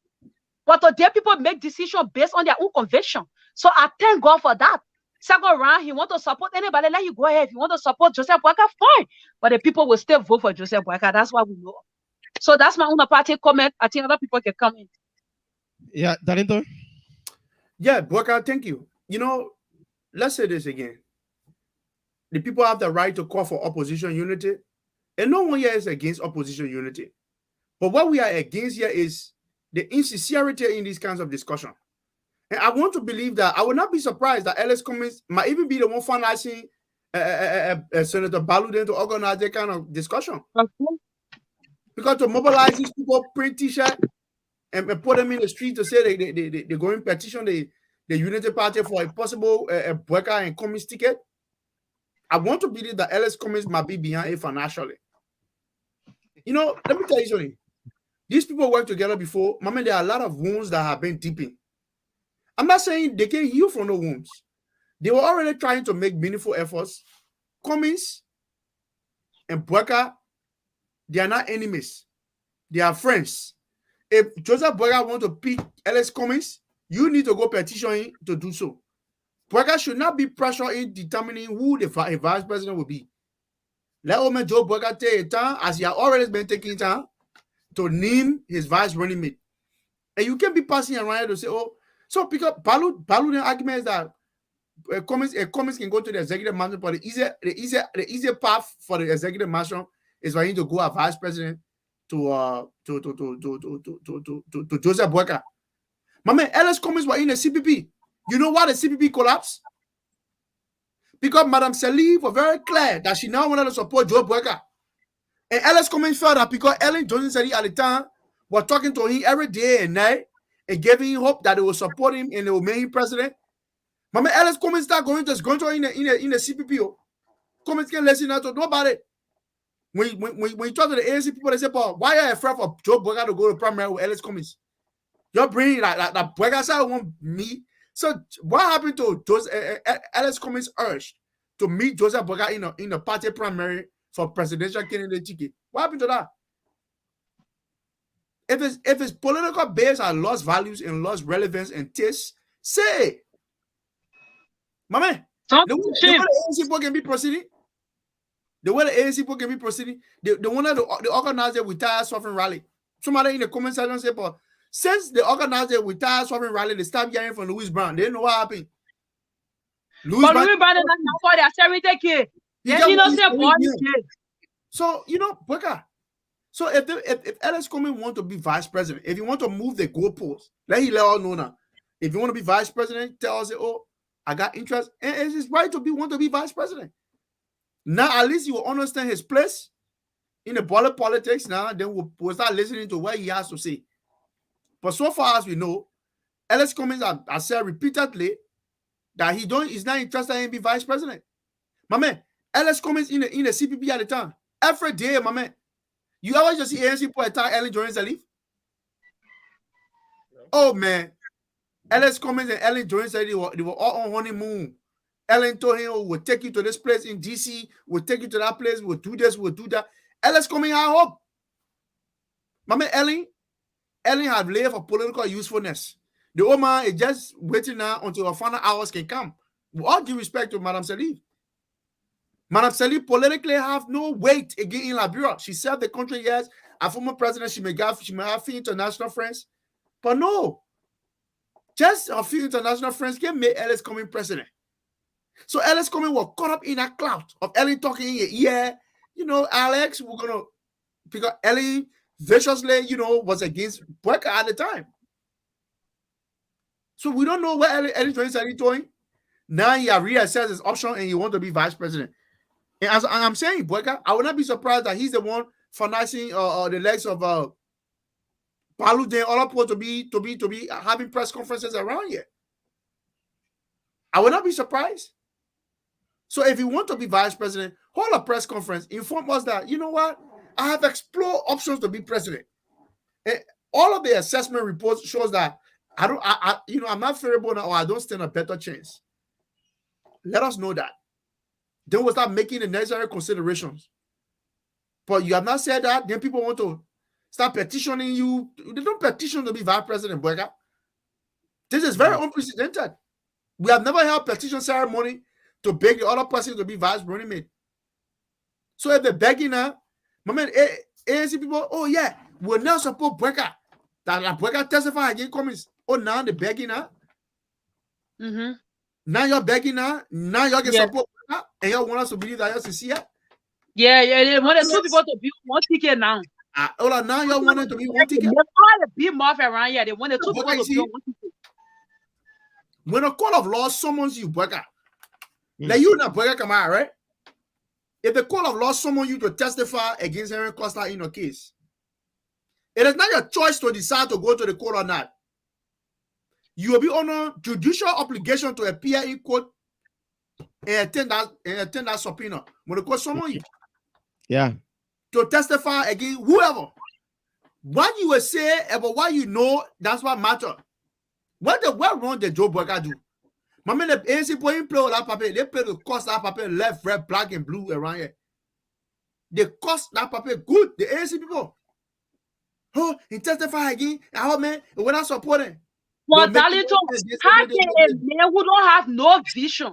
But today people make decisions based on their own conviction. So I thank God for that. Second round, he want to support anybody, let you go ahead. If you want to support Joseph Boakai, fine. But the people will still vote for Joseph Boakai. That's what we know. So that's my own party comment. I think other people can come in. Yeah, Darlington. Yeah, Boakai, thank you. You know, let's say this again. The people have the right to call for opposition unity. And no one here is against opposition unity. But what we are against here is the insincerity in these kinds of discussion. And I want to believe that I would not be surprised that LS Cummings might even be the one financing Senator Baluden to organize that kind of discussion. Because to mobilize these people, print t-shirt and put them in the street to say they're going to petition the Unity Party for a possible Boakai and Cummings ticket. I want to believe that LS Cummings might be behind it financially. You know, let me tell you something. These people worked together before. Mama, there are a lot of wounds that have been deepened. I'm not saying they can heal from the wounds. They were already trying to make meaningful efforts. Cummings and Boakai, they are not enemies. They are friends. If Joseph Boakai want to pick LS Cummings, you need to go petition him to do so. Boakai should not be pressured in determining who the vice president will be. Let Omen Joe Boakai take time, as he has already been taking time, to name his vice running mate. And you can't be passing around to say, oh, so because Balu's argument is that Cummings can go to the executive mansion, but the easier path for the executive mansion is for him to go as vice president to Joseph Boakai. My man, LS Cummings were in the CPP. You know why the CPP collapsed? Because Madame Salih was very clear that she now wanted to support Joe Boakai. And LS Cummings felt that because Ellen Johnson Salih at the time was talking to him every day and night and giving him hope that they will support him and they will make him president. My man, LS Cummings start going to in the CPP. Cummings can listen to nobody. When you talk to the ANC people, they say, Paul, why are you afraid for Joe Boakai to go to primary with LS Cummings? You're bringing that Boakai side won't meet. So what happened to LS Cummings urged to meet Joseph Boakai in the party primary for presidential candidate ticket? What happened to that? If it's political base and lost values and lost relevance and taste, say, my man, the way the ANC people can be proceeding, the way the ANC people can be proceeding, they wanted to organize a retired sovereign rally. Somebody in the comment section said, but since they organized a retired sovereign rally, they stopped hearing from Louis Brown. They didn't know what happened. Louis Brown is not for their charity kid. They're innocent boy kid. So, you know, Boakai. So if LS Cummings want to be vice president, if you want to move the goalposts, let all know now. If you want to be vice president, tell us, oh, I got interest. And it's his right to want to be vice president. Now, at least you will understand his place in the politics now. Then we'll start listening to what he has to say. But so far as we know, LS Cummings, I said repeatedly, that he's not interested in being vice president. My man, LS Cummings in the CPP at the time. Every day, my man. You ever just see ANC put attack Ellen Jones leave? Oh man. LS Cummings and Ellen Jones they were all on honeymoon. Ellen told him, oh, we'll take you to this place in DC, we'll take you to that place, we'll do this, we'll do that. LS Cummings had hope. My man, Ellen had laid for political usefulness. The old man is just waiting now until her final hours can come. With all due respect to Madame Salih. Madame Salih politically have no weight again in Liberia. She served the country years. A former president, she may have few international friends. But no. Just a few international friends can make Ellis Cummings president. So Ellis Cummings was caught up in a cloud of Ellen talking in your ear. You know, Alex, we're going to, because Ellen viciously, you know, was against Boyka at the time. So we don't know what Ellen Jones is doing. Now he has reassessed his option and he wants to be vice president. And as I'm saying, Boyka, I would not be surprised that he's the one financing the legs of Palu Day, all up to be having press conferences around here. I would not be surprised. So if you want to be vice president, hold a press conference, inform us that, you know what, I have explored options to be president. And all of the assessment reports shows that I'm not favorable now, or I don't stand a better chance. Let us know that. Then we'll start making the necessary considerations. But you have not said that, then people want to start petitioning you. They don't petition to be vice president, Boyka. This is very unprecedented. We have never held petition ceremony to beg the other person to be vice running mate. So if they're begging now, my man, ANC people, oh yeah, we'll now support Boyka. That Boyka testify against Cummings. Oh, now they're begging now. Mm-hmm. Now you're begging now. Now y'all get support Boyka, and y'all want us to believe that y'all sincere. Yeah. They want the two people to be one ticket now. Now y'all want it to be one ticket. They want to be more around here. They want the two people to be one ticket. When a court of law summons you, Boyka, like you not Boyka come out, right? If the court of law summons you to testify against Henry Costa in a case, it is not your choice to decide to go to the court or not. You will be under judicial obligation to appear in court and attend that subpoena when the court summons you. Yeah. To testify against whoever. What you will say about what you know, that's what matters. What wrong did Joe Boyka do? My man, the ANC boy play with that paper. They play the cost that paper left, red, black, and blue around here. They cost that paper good. The ANC people. Oh, he testify again. And how man, we're not supporting. Well, Darlington, how can a man who don't have no vision?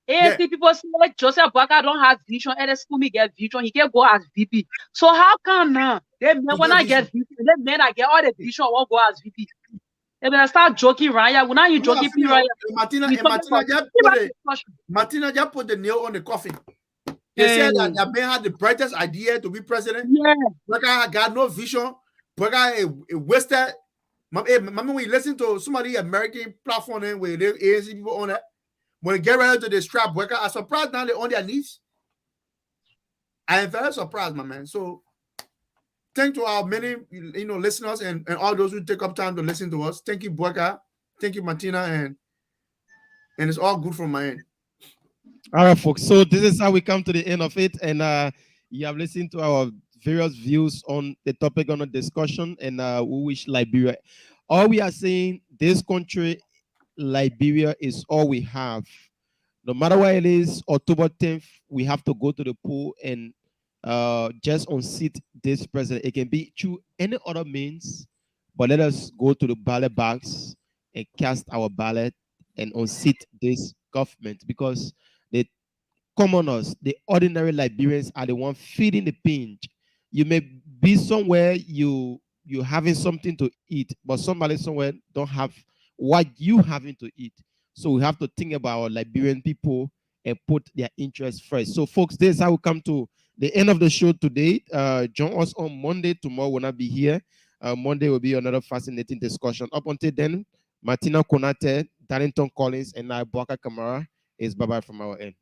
ANC people say like Joseph Boyka don't have vision, and the school me get vision, he can go as VP. So how come now? They men when I get vision, they men I get all the vision won't go as VP. They better start joking, Ryan. When are you joking, Ryan? Martina just put the nail on the coffin. They said that man had the brightest idea to be president. Yeah. Boyka got no vision. Boyka wasted. Remember when you listen to somebody American platform where they ANC people on it, when they get ready to distrap Boyka, I'm surprised now they're on their knees. I am very surprised, my man. So thank to our many listeners and all those who take up time to listen to us. Thank you, Boyka. Thank you, Martina, and it's all good from my end. All right, folks. So this is how we come to the end of it, and you have listened to our various views on the topic on the discussion, and we wish Liberia. All we are saying, this country, Liberia, is all we have. No matter what it is, October 10th, we have to go to the poll and just unseat this president. It can be through any other means, but let us go to the ballot box and cast our ballot and unseat this government, because the commoners, the ordinary Liberians, are the one feeding the pinch. You may be somewhere, you're having something to eat, but somebody somewhere don't have what you having to eat. So we have to think about our Liberian people and put their interests first. So folks, this is how we come to the end of the show today. Join us on Monday. Tomorrow will not be here. Monday will be another fascinating discussion. Up until then, Martina Konate, Darlington Collins, and I, Boyka Kamara, is bye-bye from our end.